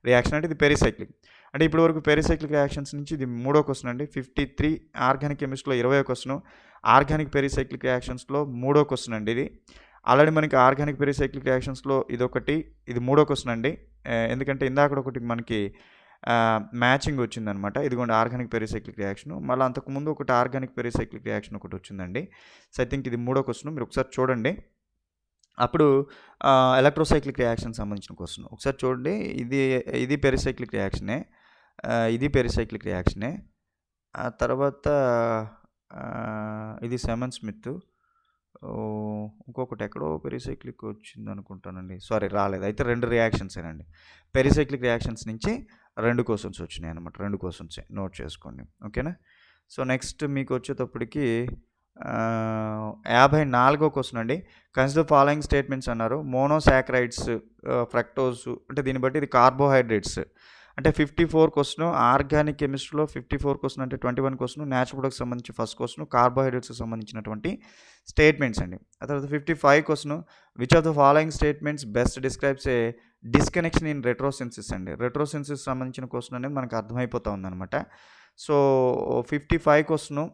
reaction. అంటే ఇది పెరిసైక్లిక్. అంటే ఇప్పటి వరకు పెరిసైక్లిక్ రియాక్షన్స్ నుంచి ఇది 3వ క్వశ్చన్ అండి. 53 ఆర్గానిక్ కెమిస్ట్రీలో 20వ క్వశ్చన్, ఆర్గానిక్ పెరిసైక్లిక్ రియాక్షన్స్లో 3వ క్వశ్చన్ అండి. ఇది ఆల్రెడీ మనకి ఆర్గానిక్ పెరిసైక్లిక్ రియాక్షన్స్లో ఇదొకటి, ఇది 3వ క్వశ్చన్ అండి. ఎందుకంటే ఇందాక ఒకటి మనకి మ్యాచింగ్ వచ్చిందనమాట. ఇదిగోండి ఆర్గానిక్ పెరిసైక్లిక్ రియాక్షన్. మళ్ళీ అంతకుముందు ఒకటి ఆర్గానిక్ పెరిసైక్లిక్ రియాక్షన్ ఒకటి వచ్చిందండి. సో ఐ థింక్ ఇది 3వ క్వశ్చన్. మీరు ఒకసారి చూడండి. అప్పుడు ఎలక్ట్రోసైక్లిక్ రియాక్షన్ సంబంధించిన క్వశ్చన్ ఒకసారి చూడండి. ఇది పెరిసైక్లిక్ రియాక్షనే, ఇది పెరిసైక్లిక్ రియాక్షనే. ఆ తర్వాత ఇది సైమన్ స్మిత్, ఇంకొకటి ఎక్కడో పెరిసైక్లిక్ వచ్చింది అనుకుంటానండి. సారీ, రాలేదు. అయితే 2 రియాక్షన్సేనండి. పెరిసైక్లిక్ రియాక్షన్స్ నుంచి 2 క్వశ్చన్స్ వచ్చినాయి అనమాట. 2 క్వశ్చన్సే నోట్ చేసుకోండి, ఓకేనా. సో నెక్స్ట్ మీకు వచ్చేటప్పటికి 54వ క్వశ్చన్ అండి. కన్సిడర్ ఫాలోయింగ్ స్టేట్మెంట్స్ అన్నారు. మోనోసాకరైడ్స్, ఫ్రక్టోజ్, అంటే దీన్ని బట్టి ఇది కార్బోహైడ్రేట్స్. అంటే 54 క్వశ్చన్ ఆర్గానిక్ కెమిస్ట్రీలో 54 క్వశ్చన్ అంటే 21 క్వశ్చన్ న్యాచురల్ ప్రొడక్ట్స్ సంబంధించి 1st క్వశ్చన్ కార్బోహైడ్రేట్స్కి సంబంధించినటువంటి స్టేట్మెంట్స్ అండి. ఆ తర్వాత 55 question which of the following statements best describes a disconnection in retrosynthesis అండి. రెట్రోసిన్సిస్ సంబంధించిన క్వశ్చన్ అనేది మనకు అర్థమైపోతూ ఉందన్నమాట. సో 55 క్వశ్చన్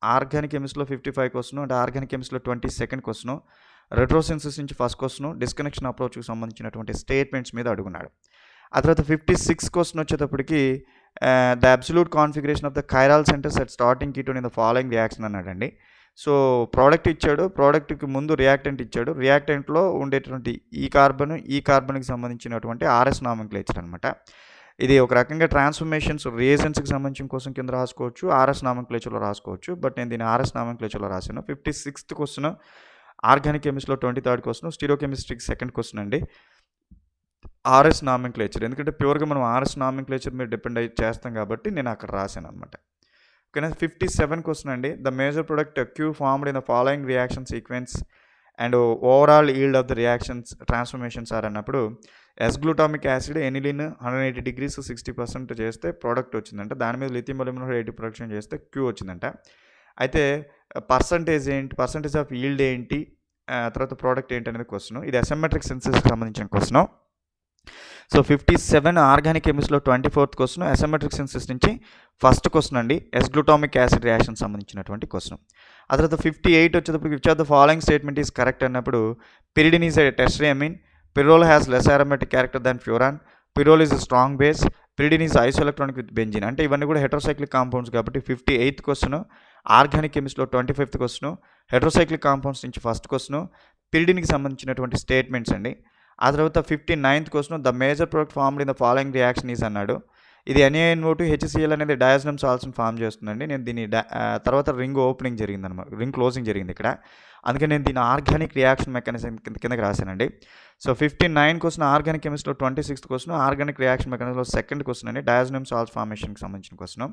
ఆర్గానిక్ కెమిస్ట్రీలో 55 క్వశ్చన్, అంటే ఆర్గానిక్ కెమిస్ట్రీలో 22nd క్వశ్చన్, రెట్రోసిన్సిస్ నుంచి ఫస్ట్ క్వశ్చన్ డిస్కనెక్షన్ అప్రోచ్కి సంబంధించినటువంటి స్టేట్మెంట్స్ మీద అడుగున్నాడు. ఆ తర్వాత 56 క్వశ్చన్ వచ్చేటప్పటికి the absolute configuration of the chiral centres at starting ketone in the following reaction అన్నాడండి. సో ప్రోడక్ట్ ఇచ్చాడు, ప్రోడక్ట్కి ముందు రియాక్టెంట్ ఇచ్చాడు, రియాక్టెంట్లో ఉండేటువంటి ఈ కార్బన్కి సంబంధించినటువంటి ఆర్ఎస్ నామెన్క్లేచర్ అనమాట. ఇది ఒక రకంగా ట్రాన్స్ఫర్మేషన్స్ రియేజెంట్స్కి సంబంధించిన కోసం కింద రాసుకోవచ్చు, ఆర్ఎస్ నామెన్క్లేచర్లో రాసుకోవచ్చు. బట్ నేను దీన్ని ఆర్ఎస్ నామెన్క్లేచర్లో రాశాను. 56th క్వశ్చన్ ఆర్గానిక్ కెమిస్ట్రీలో 23rd క్వశ్చన్, స్టీరియోకెమిస్ట్రీకి 2nd క్వశ్చన్ అండి. ఆర్ఎస్ నామెన్క్లేచర్, ఎందుకంటే ప్యూర్గా మనం ఆర్ఎస్ నామెన్క్లేచర్ మీద డిపెండ్ అయ్యి చేస్తాం కాబట్టి నేను అక్కడ రాశాను అనమాట. ఓకేనా. 57 క్వశ్చన్ అండి. The major product Q formed in the following reaction sequence and overall yield of the reactions transformations are అన్నప్పుడు ఎస్గ్లూటామిక్ యాసిడ్ ఎనిలిన్ 180 degrees 60% చేస్తే ప్రోడక్ట్ వచ్చిందంట. దాని మీద లిథియం అల్యూమినం 80 ప్రొడక్షన్ చేస్తే క్యూ వచ్చిందంట. అయితే పర్సంటేజ్ ఏంటి, పర్సంటేజ్ ఆఫ్ ఈల్డ్ ఏంటి, తర్వాత ప్రోడక్ట్ ఏంటి అనేది క్వశ్చన్. ఇది అసెమెట్రిక్ సిన్థసిస్కి సంబంధించిన క్వశ్చన్. సో 57 ఆర్గానిక్ కెమిస్ట్రీలో 24th క్వశ్చన్ అసెమెట్రిక్ సిన్థసిస్ నుంచి ఫస్ట్ క్వశ్చన్ అండి, ఎస్గ్లూటామిక్ యాసిడ్ రియాక్షన్ సంబంధించినటువంటి క్వశ్చన్. ఆ తర్వాత 58 వచ్చేటప్పుడు which of the following statement is correct అన్నప్పుడు pyridine is a tertiary amine, pyrrole has less aromatic character than furan, pyrrole is a strong base, pyridine is isoelectronic with benzene. అంటే ఇవన్నీ కూడా heterocyclic compounds కాబట్టి 58th question organic కెమిస్ట్రీలో 25th question heterocyclic compounds నుంచి first question పిరిడిన్కి సంబంధించినటువంటి statements అండి. ఆ తర్వాత 59th question the major product formed in the following reaction is అన్నాడు. ఇది NaNO2 HCl అనేది డయాజనమ్ సాల్ట్స్ని ఫామ్ చేస్తుందండి. నేను దీన్ని తర్వాత రింగ్ ఓపెనింగ్ జరిగింది అనమాట, రింగ్ క్లోజింగ్ జరిగింది ఇక్కడ, అందుకే నేను దీన్ని ఆర్గానిక్ రియాక్షన్ మెకానిజం కిందకి రాశానండి. సో 59 క్వశ్చన్ ఆర్గానిక్ కెమిస్ట్రీలో 26th క్వశ్చన్ ఆర్గానిక్ రియాక్షన్ మెకానిజంలో 2nd క్వశ్చన్ అండి, డయాజనమ్ సాల్ట్ ఫార్మేషన్కి సంబంధించిన క్వశ్చన్.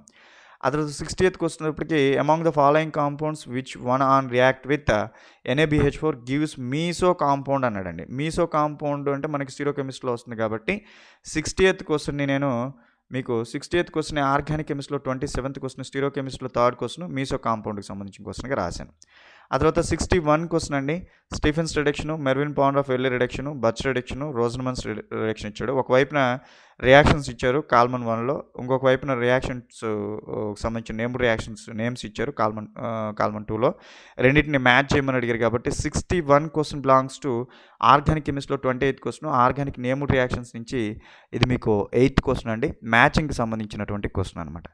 ఆ తర్వాత 60th క్వశ్చన్ ఇప్పటికి among the following compounds which one on react with NaBH4 gives meso compound అన్నాడండి. మీసో కాంపౌండ్ అంటే మనకి స్టీరియోకెమిస్ట్రీలో వస్తుంది కాబట్టి 60th క్వశ్చన్ని నేను మీకు 60th క్వశ్చన్ ఆర్గానిక్ కెమిస్ట్రీలో 27th క్వశ్చన్ స్టీరియోకెమిస్ట్రీలో 3rd క్వశ్చన్ మీసో కాంపౌండ్కి సంబంధించిన క్వశ్చన్గా రాశాను. ఆ తర్వాత 61 క్వశ్చన్ అండి, Stephens reduction, Meerwein Ponndorf Verley reduction, Birch reduction, Rosenmund's reduction ఇచ్చాడు. ఒకవైపున రియాక్షన్స్ ఇచ్చారు కాల్మన్ 1లో, ఇంకొక వైపున రియాక్షన్స్ సంబంధించిన నేమ్స్ ఇచ్చారు కాల్మన్ 2లో. రెండింటిని మ్యాచ్ చేయమని అడిగారు కాబట్టి 61 క్వశ్చన్ బిలాంగ్స్ టు ఆర్గానిక్ కెమిస్ట్రీలో 28th question organic named reactions నుంచి ఇది మీకు 8th క్వశ్చన్ అండి, మ్యాచింగ్కి సంబంధించినటువంటి క్వశ్చన్ అనమాట.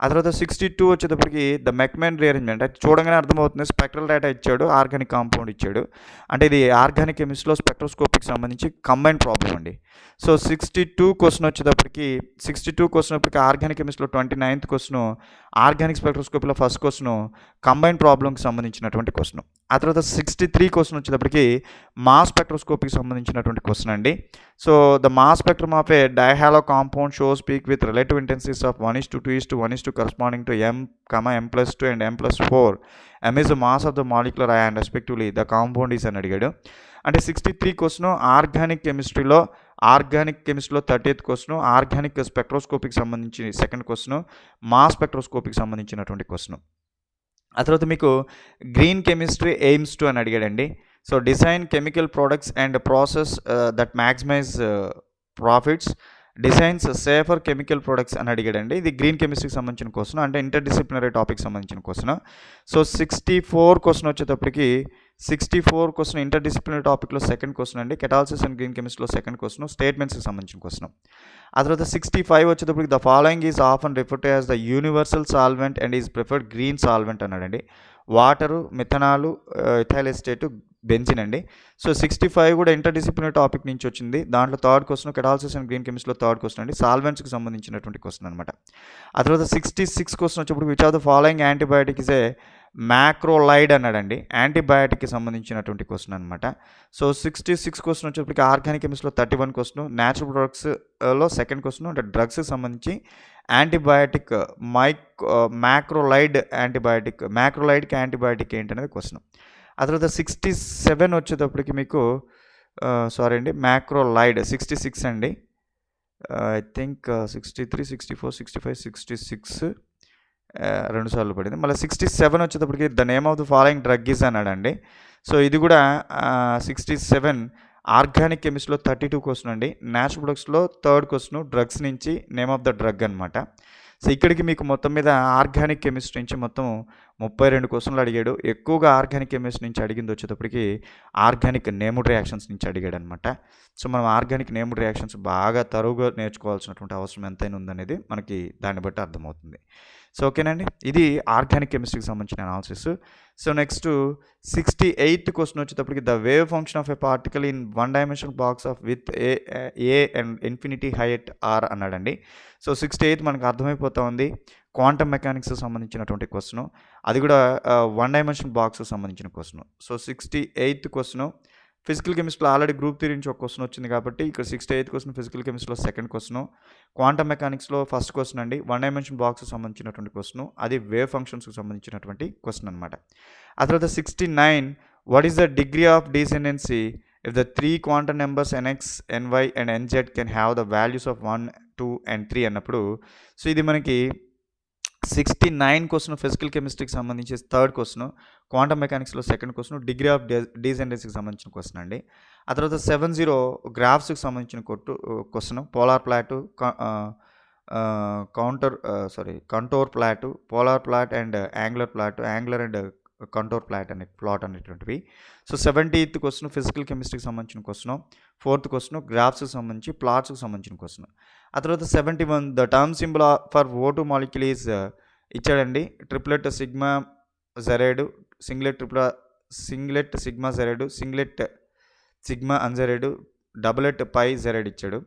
ఆ తర్వాత 62 వచ్చేటప్పటికి ద మెక్మెన్ రీఅరేంజ్మెంట్, అంటే చూడగానే అర్థమవుతుంది స్పెక్ట్రల్ డేటా ఇచ్చాడు, ఆర్గానిక్ కాంపౌండ్ ఇచ్చాడు, అంటే ఇది ఆర్గానిక్ కెమిస్ట్రీలో స్పెక్ట్రోస్కోపిక్ సంబంధించి కంబైన్ ప్రాబ్లం అండి. సో 62 క్వశ్చన్ వచ్చేటప్పటికి ఆర్గానిక్ కెమిస్ట్రీలో 29th క్వశ్చన్ ఆర్గానిక్ స్పెక్ట్రోస్కోపీలో ఫస్ట్ క్వశ్చన్ కంబైన్ ప్రాబ్లంకి సంబంధించినటువంటి క్వశ్చన్. ఆ తర్వాత 63 క్వశ్చన్ వచ్చేటప్పటికి మాస్ స్పెక్ట్రోస్కోపీకి సంబంధించినటువంటి క్వశ్చన్ అండి. So the mass spectrum of a dihalo compound shows peak with relative intensities of 1:2:1:2 corresponding to M, M+2 and M+4. M is the mass of the molecular ion respectively. The compound is అని అడిగాడు. అంటే 63 question organic కెమిస్ట్రీలో 30th question organic స్పెక్ట్రోస్కోపీకి సంబంధించి 2nd question mass స్పెక్ట్రోస్కోపీకి సంబంధించినటువంటి question. ఆ తర్వాత మీకు green chemistry aims to అని అడిగాడండి. So design chemical products and process that maximize profits, designs safer chemical products అని అడిగాడండి. ఇది గ్రీన్ కెమిస్ట్రీకి సంబంధించిన క్వశ్చన్, అంటే ఇంటర్డిసిప్లినరీ టాపిక్ సంబంధించిన క్వశ్చన్. సో 64 క్వశ్చన్ వచ్చేటప్పటికి 64 క్వశ్చన్ ఇంటర్డిసిప్లినరీ టాపిక్లో 2nd క్వశ్చన్ అండి, కెటాలసిస్ అండ్ గ్రీన్ కెమిస్ట్రీలో 2nd క్వశ్చన్ స్టేట్మెంట్స్కి సంబంధించిన క్వశ్చన్. ఆ తర్వాత 65 వచ్చేటప్పటికి the following is often referred to as the universal solvent and is preferred green solvent అన్నాడండి. Water, methanol, ethyl acetate, benzene అండి. సో 65 కూడా ఇంటర్డిసిప్లినరీ టాపిక్ నుంచి వచ్చింది. దాంట్లో 3rd question catalysis and green కెమిస్ట్రీలో 3rd క్వశ్చన్ అండి, సాల్వెంట్స్కి సంబంధించినటువంటి క్వశ్చన్ అనమాట. ఆ తర్వాత 66 క్వశ్చన్ వచ్చేప్పుడు which of the following antibiotic is a macrolide అన్నాడండి, యాంటీబయాటిక్కి సంబంధించినటువంటి క్వశ్చన్ అనమాట. సో 66 క్వశ్చన్ వచ్చేప్పటికి ఆర్గానిక్ కెమిస్ట్రీలో 31 క్వశ్చన్, న్యాచురల్ ప్రొడక్ట్స్లో 2nd క్వశ్చన్, అంటే డ్రగ్స్కి సంబంధించి యాంటీబయాటిక్ మ్యాక్రోలైడ్కి యాంటీబయాటిక్ ఏంటనేది క్వశ్చన్. ఆ తర్వాత 67 వచ్చేటప్పటికి మీకు మ్యాక్రోలైడ్ 66 అండి, ఐ థింక్ 63, 64, 65, 66 2 సార్లు పడింది. మళ్ళీ 67 వచ్చేటప్పటికి the name of the following drug is అన్నాడండి. సో ఇది కూడా 67 ఆర్గానిక్ కెమిస్ట్రీలో 32 క్వశ్చన్ అండి, న్యాచురల్ ప్రొడక్ట్స్లో 3rd క్వశ్చన్ డ్రగ్స్ నుంచి నేమ్ ఆఫ్ ద డ్రగ్ అనమాట. సో ఇక్కడికి మీకు మొత్తం మీద ఆర్గానిక్ కెమిస్ట్రీ నుంచి మొత్తం 32 క్వశ్చన్లు అడిగాడు. ఎక్కువగా ఆర్గానిక్ కెమిస్ట్రీ నుంచి అడిగింది వచ్చేటప్పటికి ఆర్గానిక్ నేమ్డ్ రియాక్షన్స్ నుంచి అడిగాడు అనమాట. సో మనం ఆర్గానిక్ నేమ్డ్ రియాక్షన్స్ బాగా తరువుగా నేర్చుకోవాల్సినటువంటి అవసరం ఎంతైనా ఉందనేది మనకి దాన్ని బట్టి అర్థమవుతుంది. సో ఓకేనండి, ఇది ఆర్గానిక్ కెమిస్ట్రీకి సంబంధించిన analysis. So next 68th question వచ్చేటప్పటికి the wave function of a particle in one dimensional box of with a and infinity height are అన్నాడండి. సో 68 మనకు అర్థమైపోతా ఉంది, క్వాంటమ్ మెకానిక్స్ సంబంధించినటువంటి క్వశ్చన్, అది కూడా వన్ డైమెన్షనల్ బాక్స్ సంబంధించిన question. So 68th question physical కెమిస్ట్రీలో already group theory నుంచి ఒక క్వశ్చన్ వచ్చింది కాబట్టి ఇక్కడ 68th క్వశ్చన్ ఫిజికల్ కెమిస్ట్రీలో సెకండ్ క్వశ్చన్, క్వాంటమ్ మెకానిక్స్లో ఫస్ట్ క్వశ్చన్ అండి, వన్ డైమెన్షన్ బాక్స్ సంబంధించినటువంటి క్వశ్చన్, అది వేవ్ ఫంక్షన్స్కి సంబంధించినటువంటి క్వశ్చన్ అనమాట. ఆ తర్వాత 69 what is the degree of degeneracy if the 3 quantum numbers nx, ny and nz can have the values of 1, 2 and 3 అన్నప్పుడు, సో ఇది మనకి 69 క్వశ్చన్ ఫిజికల్ కెమిస్ట్రీకి సంబంధించి థర్డ్ క్వశ్చన్, క్వాంటమ్ మెకానిక్స్లో సెకండ్ క్వశ్చన్, డిగ్రీ ఆఫ్ డిసెండెన్సీకి సంబంధించిన క్వశ్చన్ అండి. ఆ తర్వాత 70 గ్రాఫ్స్కి సంబంధించిన question, polar plot, contour plot, polar plot and angular plot, angular and contour plot అనేటువంటివి. సో 70th క్వశ్చన్ ఫిజికల్ కెమిస్ట్రీకి సంబంధించిన క్వశ్చన్, ఫోర్త్ క్వశ్చన్ గ్రాఫ్స్కి సంబంధించి ప్లాట్స్కి సంబంధించిన క్వశ్చన్. ఆ తర్వాత 71 the term symbol for O2 molecule is ఇచ్చాడండి, triplet sigma gerade, singlet sigma gerade, singlet sigma ungerade, doublet pi gerade ఇచ్చాడు.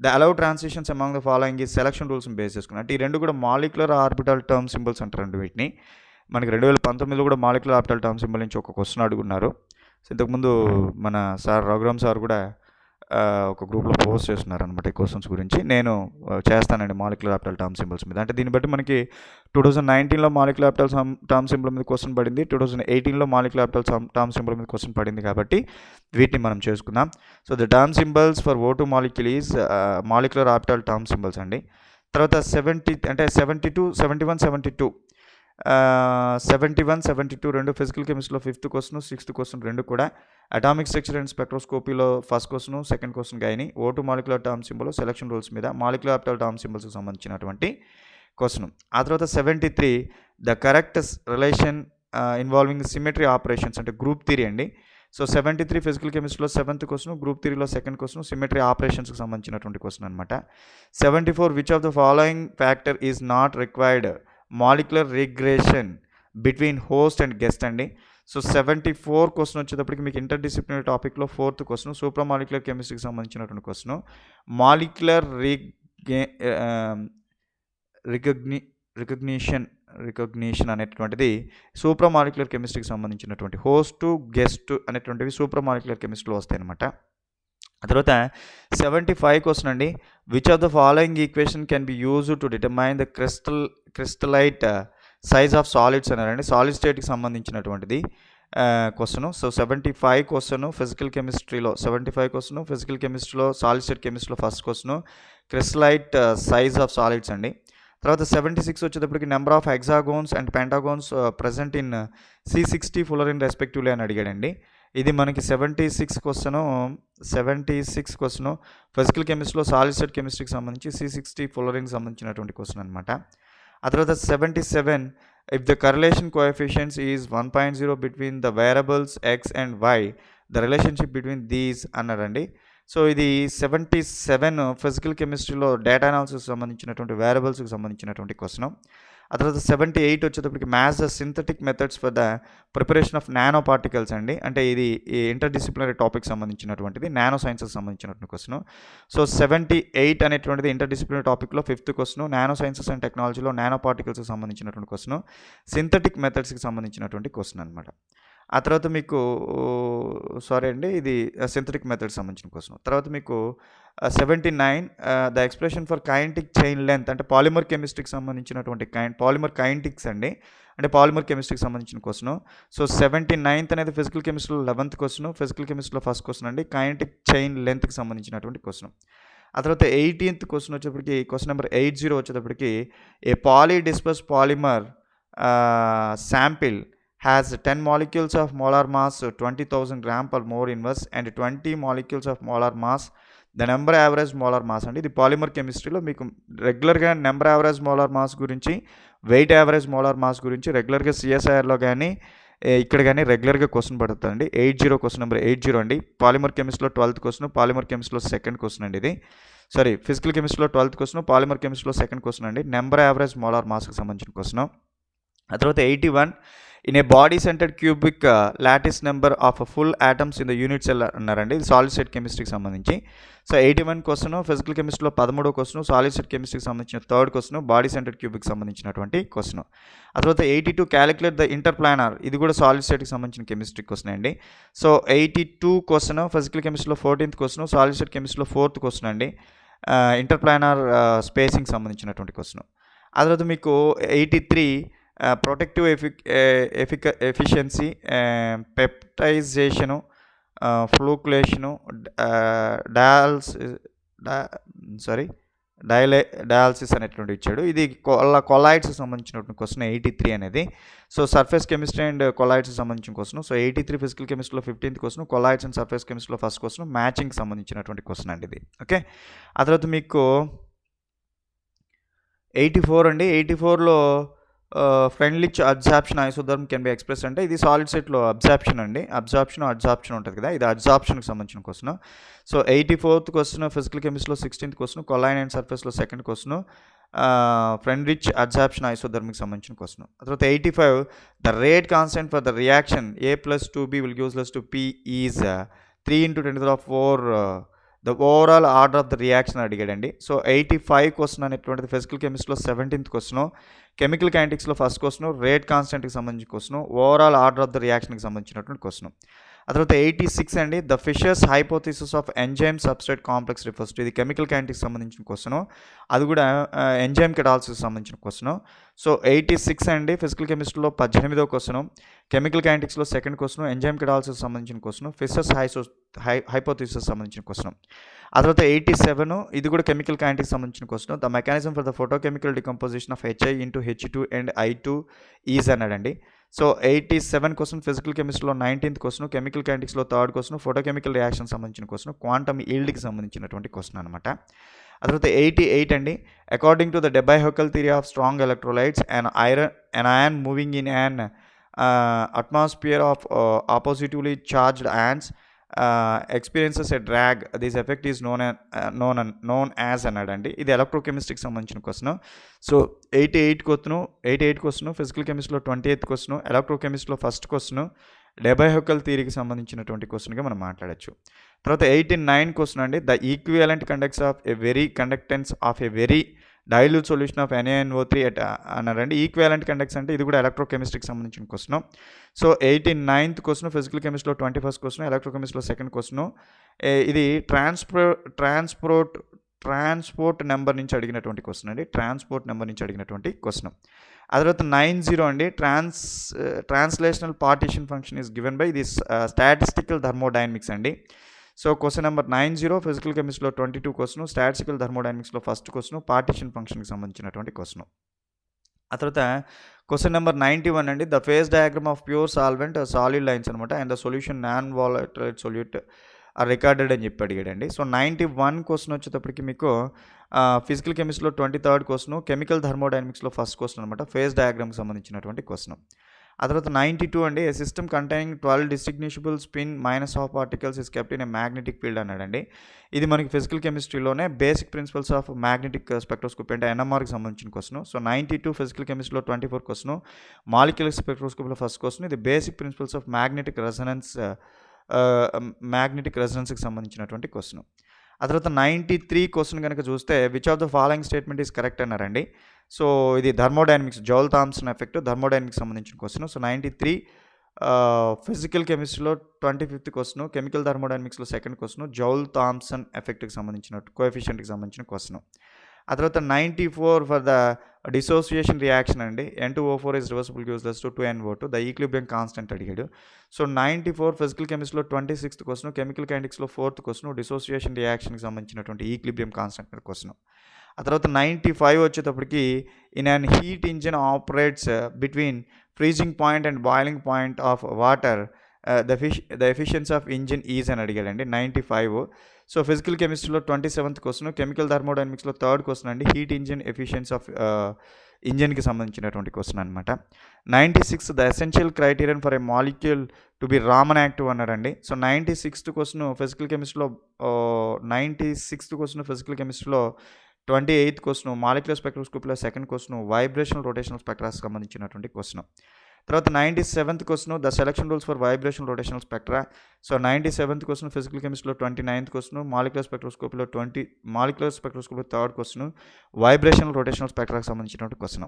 The allow transitions among the following ఈ selection రూల్స్ని బేస్ చేసుకుని, అంటే ఈ రెండు కూడా మాలిక్యులర్ ఆర్బిటల్ టర్మ్ సింబల్స్ అంటారండి వీటిని. మనకి 2019లో కూడా మాలిక్యులర్ ఆర్బిటల్ టర్మ్ సింబల్ నుంచి ఒక క్వశ్చన్ అడుగున్నారు. సో ఇంతకుముందు మన సార్ రఘురామ్ సార్ కూడా ఒక గ్రూప్లో పోస్ట్ చేస్తున్నారు అనమాట ఈ క్వశ్చన్స్ గురించి. నేను చేస్తానండి మాలిక్యులర్ ఆర్బిటల్ టర్మ్ సింబల్స్ మీద. అంటే దీన్ని బట్టి మనకి 2019లో మాలిక్యులర్ ఆర్బిటల్ టర్మ్ సింబల్ మీద క్వశ్చన్ పడింది, 2018లో మాలిక్యులర్ ఆర్బిటల్ టర్మ్ సింబల్ మీద క్వశ్చన్ పడింది కాబట్టి వీటిని మనం చేసుకుందాం. So the term symbols for O2 molecule is molecular orbital term symbols అండి. తర్వాత 72 రెండు ఫిజికల్ కెమిస్ట్రీలో ఫిఫ్త్ క్వశ్చన్, సిక్స్త్ క్వశ్చన్ రెండు కూడా అటామిక్ స్ట్రక్చర్ అండ్ స్పెక్ట్రోస్కోపీలో ఫస్ట్ క్వశ్చన్, సెకండ్ క్వశ్చన్ గాయని O2 molecular term symbol selection rules మీద మాలిక్యులర్ ఆర్బిటల్ టర్మ్ సింబల్స్కి సంబంధించినటువంటి క్వశ్చన్. ఆ తర్వాత 73 the correct relation involving symmetry operations, అంటే గ్రూప్ థియరీ అండి. సో 73 ఫిజికల్ కెమిస్ట్రీలో సెవెంత్ క్వశ్చన్, గ్రూప్ థియరీలో సెకండ్ క్వశ్చన్, సిమెట్రీ ఆపరేషన్స్కి సంబంధించినటువంటి క్వశ్చన్ అనమాట. 74 which of the following factor is not required molecular regression between host and guest అండి. సో 74 క్వశ్చన్ వచ్చేటప్పటికి మీకు ఇంటర్డిసిప్లినరీ టాపిక్లో ఫోర్త్ క్వశ్చన్, సూపర్ మాలిక్యులర్ కెమిస్ట్రీకి సంబంధించినటువంటి క్వశ్చన్, మాలిక్యులర్ రికగ్నిషన్ అనేటువంటిది సూపర్ మాలిక్యులర్ కెమిస్ట్రీకి సంబంధించినటువంటి, హోస్ట్ గెస్ట్ అనేటువంటివి సూపర్ మాలిక్యులర్ కెమిస్ట్రీలో వస్తాయి అనమాట. ఆ తర్వాత 75 క్వశ్చన్ అండి, which of the following equation can be use to determine the crystallite size of solids అన్నారండి. సాలిడ్ స్టేట్కి సంబంధించినటువంటిది క్వశ్చన్. సో 75 క్వశ్చన్ ఫిజికల్ కెమిస్ట్రీలో సాలిడ్ స్టేట్ కెమిస్ట్రీలో first question, crystallite size of solids అండి. తర్వాత 76 వచ్చేటప్పటికి number of hexagons and pentagons present in C60 fullerene respectively అని అడిగాడండి. ఇది మనకి 76 క్వశ్చన్ ఫిజికల్ కెమిస్ట్రీలో సాలిడ్ స్టేట్ కెమిస్ట్రీకి సంబంధించి C60 ఫులరిన్కి సంబంధించినటువంటి క్వశ్చన్ అనమాట. ఆ తర్వాత 77 if the correlation coefficients is 1.0 between the variables x and y the relationship between these అన్నారండి. సో ఇది 77 ఫిజికల్ కెమిస్ట్రీలో డేటా అనాలిసిస్ సంబంధించినటువంటి వేరియబుల్స్కి సంబంధించినటువంటి క్వశ్చన్. ఆ తర్వాత 78 వచ్చేటప్పటికి maths the synthetic methods for the preparation of nano particles అండి. అంటే ఇది ఇంటర్డిసిప్లినరీ టాపిక్ సంబంధించినటువంటిది, నానో సైన్సెస్ సంబంధించినటువంటి క్వశ్చన్. సో 78 అనేటువంటిది ఇంటర్డిసిప్లినరీ టాపిక్లో fifth question, nano sciences and టెక్నాలజీలో నానో పార్టికల్స్కి సంబంధించినటువంటి క్వశ్చన్, సింథటిక్ మెథడ్స్కి సంబంధించినటువంటి క్వశ్చన్ అనమాట. ఆ తర్వాత మీకు ఇది సింథటిక్ మెథడ్స్ సంబంధించిన క్వశ్చన్. తర్వాత మీకు 79 the expression for kinetic chain length, అంటే పాలిమర్ కెమిస్ట్రీకి సంబంధించినటువంటి పాలిమర్ కైనెటిక్స్ అండి, అంటే పాలిమర్ కెమిస్ట్రీకి సంబంధించిన క్వశ్చన్. సో 79th అనేది ఫిజికల్ కెమిస్ట్రీలో 11th క్వశ్చన్, ఫిజికల్ కెమిస్ట్రీలో ఫస్ట్ క్వశ్చన్ అండి, కైనెటిక్ చైన్ లెంత్కి సంబంధించినటువంటి క్వశ్చన్. ఆ తర్వాత 18th క్వశ్చన్ వచ్చేటప్పటికి క్వశ్చన్ నెంబర్ 80 వచ్చేటప్పటికి ఏ పాలిడిస్పర్స్ polymer sample has 10 molecules of molar mass 20,000 gram per mole inverse and 20 molecules of molar mass the number average molar mass అండి. ఇది polymer కెమిస్ట్రీలో మీకు రెగ్యులర్గా నెంబర్ యావరేజ్ మోలార్ మాస్ గురించి వెయిట్ యావరేజ్ మోలార్ మాస్ గురించి రెగ్యులర్గా సిఎస్ఐఆర్లో కానీ ఇక్కడ కానీ రెగ్యులర్గా క్వశ్చన్ పడుతుందండి. 80 క్వశ్చన్ నెంబర్ 80 అండి. పాలిమర్ కెమిస్ట్రీలో 12th క్వశ్చన్, పాలిమర్ కెమిస్ట్రీలో 2nd క్వశ్చన్ అండి ఇది. సారీ, ఫిజికల్ కెమిస్ట్రీలో 12th క్వశ్చన్, పాలిమర్ కెమిస్ట్రీలో 2nd క్వశ్చన్ అండి. నెంబర్ యావరేజ్ మోలార్ మాస్కి సంబంధించిన క్వశ్చన్. ఆ తర్వాత 81 in a body centred cubic lattice number of full atoms in the unit cell అన్నారండి. ఇది సాలిడ్ స్టేట్ కెమిస్ట్రీకి సంబంధించి. సో 81 క్వశ్చన్, ఫిజికల్ కెమిస్ట్రీలో 13వ క్వశ్చన్, సాలిడ్ స్టేట్ కెమిస్ట్రీకి సంబంధించిన 3rd question, body centred cubic సంబంధించినటువంటి క్వశ్చన్. ఆ తర్వాత 82 క్యాలిక్యులేట్ ద ఇంటర్ప్లానార్, ఇది కూడా సాలిడ్ స్టేట్కి సంబంధించిన కెమిస్ట్రీ క్వశ్చన్ అండి. సో 82 క్వశ్చన్, ఫిజికల్ కెమిస్ట్రీలో 14th క్వశ్చన్, సాలిడ్ స్టేట్ కెమిస్ట్రీలో 4th క్వశ్చన్ అండి. ఇంటర్ప్లానార్ స్పేసింగ్ సంబంధించినటువంటి క్వశ్చన్. ఆ తర్వాత మీకు 83 ప్రొటెక్టివ్ ఎఫిషియన్సీ, పెప్టైజేషను, ఫ్లూక్లేషను, డయాలసిస్ అనేటువంటి ఇచ్చాడు. ఇది కొలాయిడ్స్ సంబంధించినటువంటి క్వశ్చన్ 83 అనేది. So surface chemistry and colloids సంబంధించిన క్వశ్చన్. సో 83 ఫిజికల్ కెమిస్ట్రీలో 15th question, colloids and surface కెమిస్ట్రీలో 1st క్వశ్చన్, మ్యాచింగ్ సంబంధించినటువంటి క్వశ్చన్ అండి ఇది. ఓకే, ఆ తర్వాత మీకు 84 అండి. 84లో ఫ్రెండ్లిచ్ అబ్జార్ప్షన్ ఐసోథర్మ్ కెన్ బి ఎక్స్ప్రెస్ అంటే ఇది సాలిడ్ స్టేట్లో అబ్జార్ప్షన్ అండి. అబ్జార్ప్షన్ ఉంటుంది కదా, ఇది అబ్జార్ప్షన్కి సంబంధించిన question. So 84th question physical కెమిస్ట్రీలో 16th క్వశ్చన్, కొలైన్ అండ్ సర్ఫేస్లో 2nd క్వశ్చన్, ఫ్రెండ్లిచ్ అబ్జార్ప్షన్ ఐసోథర్మ్కి సంబంధించిన క్వశ్చన్. ఆ తర్వాత 85 the rate constant for the reaction A+2B will gives us to P is 3 × 10⁴ the overall order of the reaction అడిగాడండి. So 85 question అనేటువంటిది physical కెమిస్ట్రీలో 17th question, chemical కైనెటిక్స్లో 1st question, rate కాన్స్టెంట్కి సంబంధించిన question, overall order of the రియాక్షన్కి సంబంధించినటువంటి question. ఆ తర్వాత 86 అండి. The fissures hypothesis of enzyme substrate complex refers to, ఇది కెమికల్ కైనెటిక్స్ సంబంధించిన క్వశ్చన్, అది కూడా ఎంజైమ్ కెటాలసిస్ సంబంధించిన క్వశ్చన్. సో 86 అండి. ఫిజికల్ కెమిస్ట్రీలో 18వ క్వశ్చన్, కెమికల్ కైనెటిక్స్లో 2nd క్వశ్చన్, ఎంజైమ్ కెటాలసిస్ సంబంధించిన క్వశ్చన్, ఫిషర్స్ హైపోథిసిస్ సంబంధించిన క్వశ్చన్. ఆ తర్వాత 87 ఇది కూడా కెమికల్ కైనెటిక్స్ సంబంధించిన question. The mechanism for the photochemical decomposition of HI into H2 and I2 is అన్నాడండి. సో 87 క్వశ్చన్ ఫిజికల్ కెమిస్ట్రీలో 19th క్వశ్చన్, కెమికల్ కైనెటిక్స్లో 3rd క్వశ్చన్, ఫోటోకెమికల్ రియాక్షన్ సంబంధించిన క్వశ్చన్, క్వాంటమ్ ఈల్డ్కి సంబంధించినటువంటి క్వశ్చన్ అనమాట. ఆ తర్వాత 88 అండి. According to the Debye-Haeckel theory of strong electrolytes and ion moving in an atmosphere of oppositively charged ions experiences a drag. This effect is known as అన్నాడండి. ఇది ఎలక్ట్రోకెమిస్ట్రీకి సంబంధించిన question. So 88 question physical కెమిస్ట్రీలో 28th question, ఎలక్ట్రోకెమిస్ట్రీలో 1st question, Debye Hückel థియరీకి సంబంధించినటువంటి క్వశ్చన్గా మనం మాట్లాడచ్చు. తర్వాత 89 క్వశ్చన్ అండి. The equivalent conductance of a very dilute solution of NaNO3 అన్నారండి. ఈక్వివలెంట్ కండక్టెన్స్ అంటే ఇది కూడా ఎలక్ట్రోకెమిస్ట్రీకి సంబంధించిన question. So 89th question physical కెమిస్ట్రీలో 21st క్వశ్చన్, ఎలక్ట్రోకెమిస్ట్రీలో 2nd క్వశ్చన్. ఇది ట్రాన్స్పోర్ట్ నెంబర్ నుంచి అడిగినటువంటి క్వశ్చన్ అండి. ట్రాన్స్పోర్ట్ నెంబర్ నుంచి అడిగినటువంటి క్వశ్చన్. ఆ తర్వాత 90 అండి. Translational partition function is given by this statistical thermodynamics అండి. సో క్వశ్చన్ నెంబర్ 90 ఫిజికల్ కెమిస్ట్రీలో 22 క్వశ్చన్, స్టాటిస్టికల్ థర్మోడైనమిక్స్లో 1st క్వశ్చన్, పార్టీషన్ ఫంక్షన్కి సంబంధించినటువంటి క్వశ్చన్. ఆ తర్వాత క్వశ్చన్ నెంబర్ 91 అండి. The phase diagram of pure solvent solid lines అనమాట and the solution non volatile solute are recorded అని చెప్పి అడిగాడండి. సో 91 క్వశ్చన్ వచ్చేటప్పటికి మీకు ఫిజికల్ కెమిస్ట్రీలో 23rd క్వశ్చన్, కెమికల్ థర్మోడైనమిక్స్లో 1st క్వశ్చన్ అనమాట, ఫేజ్ డయాగ్రామ్కి సంబంధించినటువంటి క్వశ్చన్. ఆ తర్వాత 92 అండి. A system containing 12 distinguishable spin -12 particles is kept in a magnetic field అన్నాడండి. ఇది మనకి ఫిజికల్ కెమిస్ట్రీలోనే basic principles of magnetic spectroscopy అంటే NMRకి సంబంధించిన క్వశ్చన్. సో 92 ఫిజికల్ కెమిస్ట్రీలో 24 క్వశ్చన్, మాలిక్యులర్ స్పెక్ట్రోస్కోపీలో 1st క్వశ్చన్. ఇది బేసిక్ ప్రిన్సిపల్స్ ఆఫ్ మ్యాగ్నెటిక్ రెజొనెన్స్కి సంబంధించినటువంటి క్వశ్చన్. ఆ తర్వాత 93 క్వశ్చన్ కనుక చూస్తే which of the following statement is correct అన్నారండి. సో ఇది thermodynamics, Joule Thomson effect thermodynamics సంబంధించిన క్వశ్చన్. సో 93 ఫిజికల్ కెమిస్ట్రీలో 25th క్వశ్చన్, కెమికల్ థర్మోడైనమిక్స్లో 2nd క్వశ్చన్, జౌల్ థామ్సన్ ఎఫెక్ట్కి సంబంధించిన కోఎఫిషియంట్కి సంబంధించిన క్వశ్చన్. ఆ తర్వాత 94 ఫర్ ద డిసోసియేషన్ రియాక్షన్ అండి. N2O4 is reversible useless to 2NO2 the equilibrium constant అడిగాడు. సో 94 ఫిజికల్ కెమిస్ట్రీలో 26th క్వశ్చన్, కెమికల్ కైనెటిక్స్లో 4th క్వశ్చన్, డిసోసియేషన్ రియాక్షన్కి సంబంధించినటువంటి ఈక్విలిబ్రియం కాన్స్టెంట్ క్వశ్చన్. ఆ తర్వాత 95 వచ్చేటప్పటికి in an heat engine operates between freezing point and boiling point of water the efficiency of engine is అని అడిగాడండి. 95. సో ఫిజికల్ కెమిస్ట్రీలో 27th క్వశ్చన్, కెమికల్ థర్మోడైనమిక్స్లో 3rd క్వశ్చన్ అండి. హీట్ ఇంజిన్ ఎఫిషియన్సీ ఆఫ్ ఇంజన్కి సంబంధించినటువంటి క్వశ్చన్ అనమాట. 96 the essential criterion for a molecule to be Raman active అన్నాడండి. So 96th question physical కెమిస్ట్రీలో 96th క్వశ్చన్ ఫిజికల్ కెమిస్ట్రీలో 28th క్వశ్చన్ మాలిక్యులర్ స్పెక్ట్రోస్కోపీలో సెకండ్ క్వశ్చన్ వైబ్రేషనల్ రొటేషనల్ స్పెక్ట్రాకి సంబంధించినటువంటి క్వశ్చన్. తర్వాత 97th question the selection rules for vibrational rotational spectra. So 97th question physical కెమిస్ట్రీలో 29th question molecular స్పెక్ట్రోస్కోపీలో molecular spectroscopy third question vibrational rotational స్పెక్ట్రాకి సంబంధించినటువంటి question.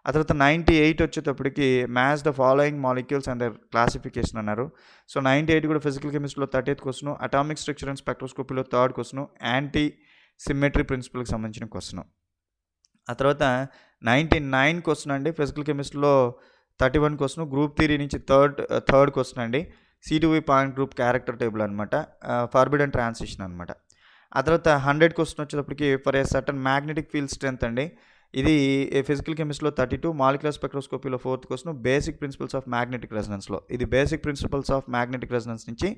ఆ తర్వాత 98 వచ్చేటప్పటికి match the following molecules and their classification అన్నారు. So 98 కూడా physical కెమిస్ట్రీలో 30th question atomic structure and స్పెక్ట్రోస్కోపీలో థర్డ్ క్వశ్చన్ యాంటీ సిమెట్రీ ప్రిన్సిపల్కి సంబంధించిన క్వశ్చన్. ఆ తర్వాత 99 క్వశ్చన్ అండి ఫిజికల్ కెమిస్ట్రీలో 31 క్వశ్చన్ గ్రూప్ థియరీ నుంచి థర్డ్ క్వశ్చన్ అండి C2V point group character table అనమాట, ఫార్బిడన్ ట్రాన్సిషన్ అనమాట. ఆ తర్వాత 100 క్వశ్చన్ వచ్చేటప్పటికి for a certain magnetic field strength అండి. ఇది ఫిజికల్ కెమిస్ట్రీలో 32 మాలిక్యులర్ స్పెక్ట్రోస్కోపీలో fourth question basic principles of magnetic రెజనెన్స్లో. ఇది basic principles of magnetic resonance నుంచి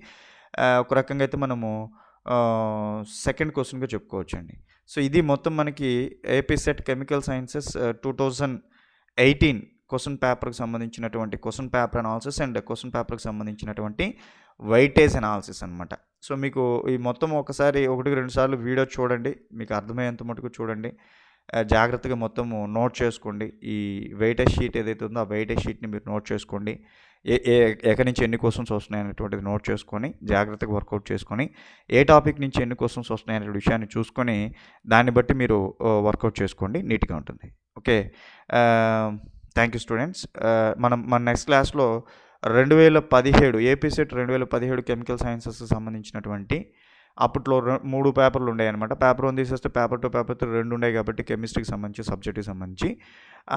ఒక రకంగా అయితే మనము సెకండ్ క్వశ్చన్గా చెప్పుకోవచ్చు అండి. సో ఇది మొత్తం మనకి AP SET chemical sciences 2018 question పేపర్కి సంబంధించినటువంటి question paper analysis and question పేపర్కి సంబంధించినటువంటి వెయిటేజ్ అనాలిసిస్ అనమాట. సో మీకు ఈ మొత్తం ఒకసారి 1-2 సార్లు వీడియో చూడండి, మీకు అర్థమయ్యేంత మటుకు చూడండి, జాగ్రత్తగా మొత్తము నోట్ చేసుకోండి. ఈ వెయిటేజ్ షీట్ ఏదైతే ఉందో ఆ వెయిటేజ్ షీట్ని మీరు నోట్ చేసుకోండి. ఎక్కడి నుంచి ఎన్ని క్వశ్చన్స్ వస్తున్నాయి అనేటువంటిది నోట్ చేసుకొని జాగ్రత్తగా వర్కౌట్ చేసుకొని ఏ టాపిక్ నుంచి ఎన్ని క్వశ్చన్స్ వస్తున్నాయి అనే విషయాన్ని చూసుకొని దాన్ని బట్టి మీరు వర్కౌట్ చేసుకోండి, నీట్గా ఉంటుంది. Okay, thank you students. మన నెక్స్ట్ క్లాస్లో 2017 ఏపీ సెట్ 2017 కెమికల్ సైన్సెస్కి సంబంధించినటువంటి అప్పట్లో 3 పేపర్లు ఉండేవి అనమాట. పేపర్ 1 తీసేస్తే పేపర్ 2 పేపర్ 3 2 ఉండేవి కాబట్టి కెమిస్ట్రీకి సంబంధించి సబ్జెక్టుకి సంబంధించి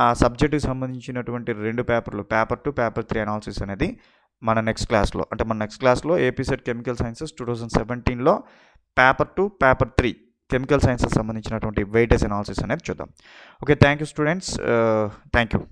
ఆ సబ్జెక్టుకి సంబంధించినటువంటి 2 పేపర్లు పేపర్ 2 పేపర్ 3 అనాలిసిస్ అనేది మన నెక్స్ట్ క్లాస్లో ఏపీ సెట్ కెమికల్ సైన్సెస్ 2017లో పేపర్ 2 పేపర్ 3 కెమికల్ సైన్సెస్ సంబంధించినటువంటి వెయిటేజ్ అనాలిసిస్ అనేది చూద్దాం. Okay, thank you students, thank you.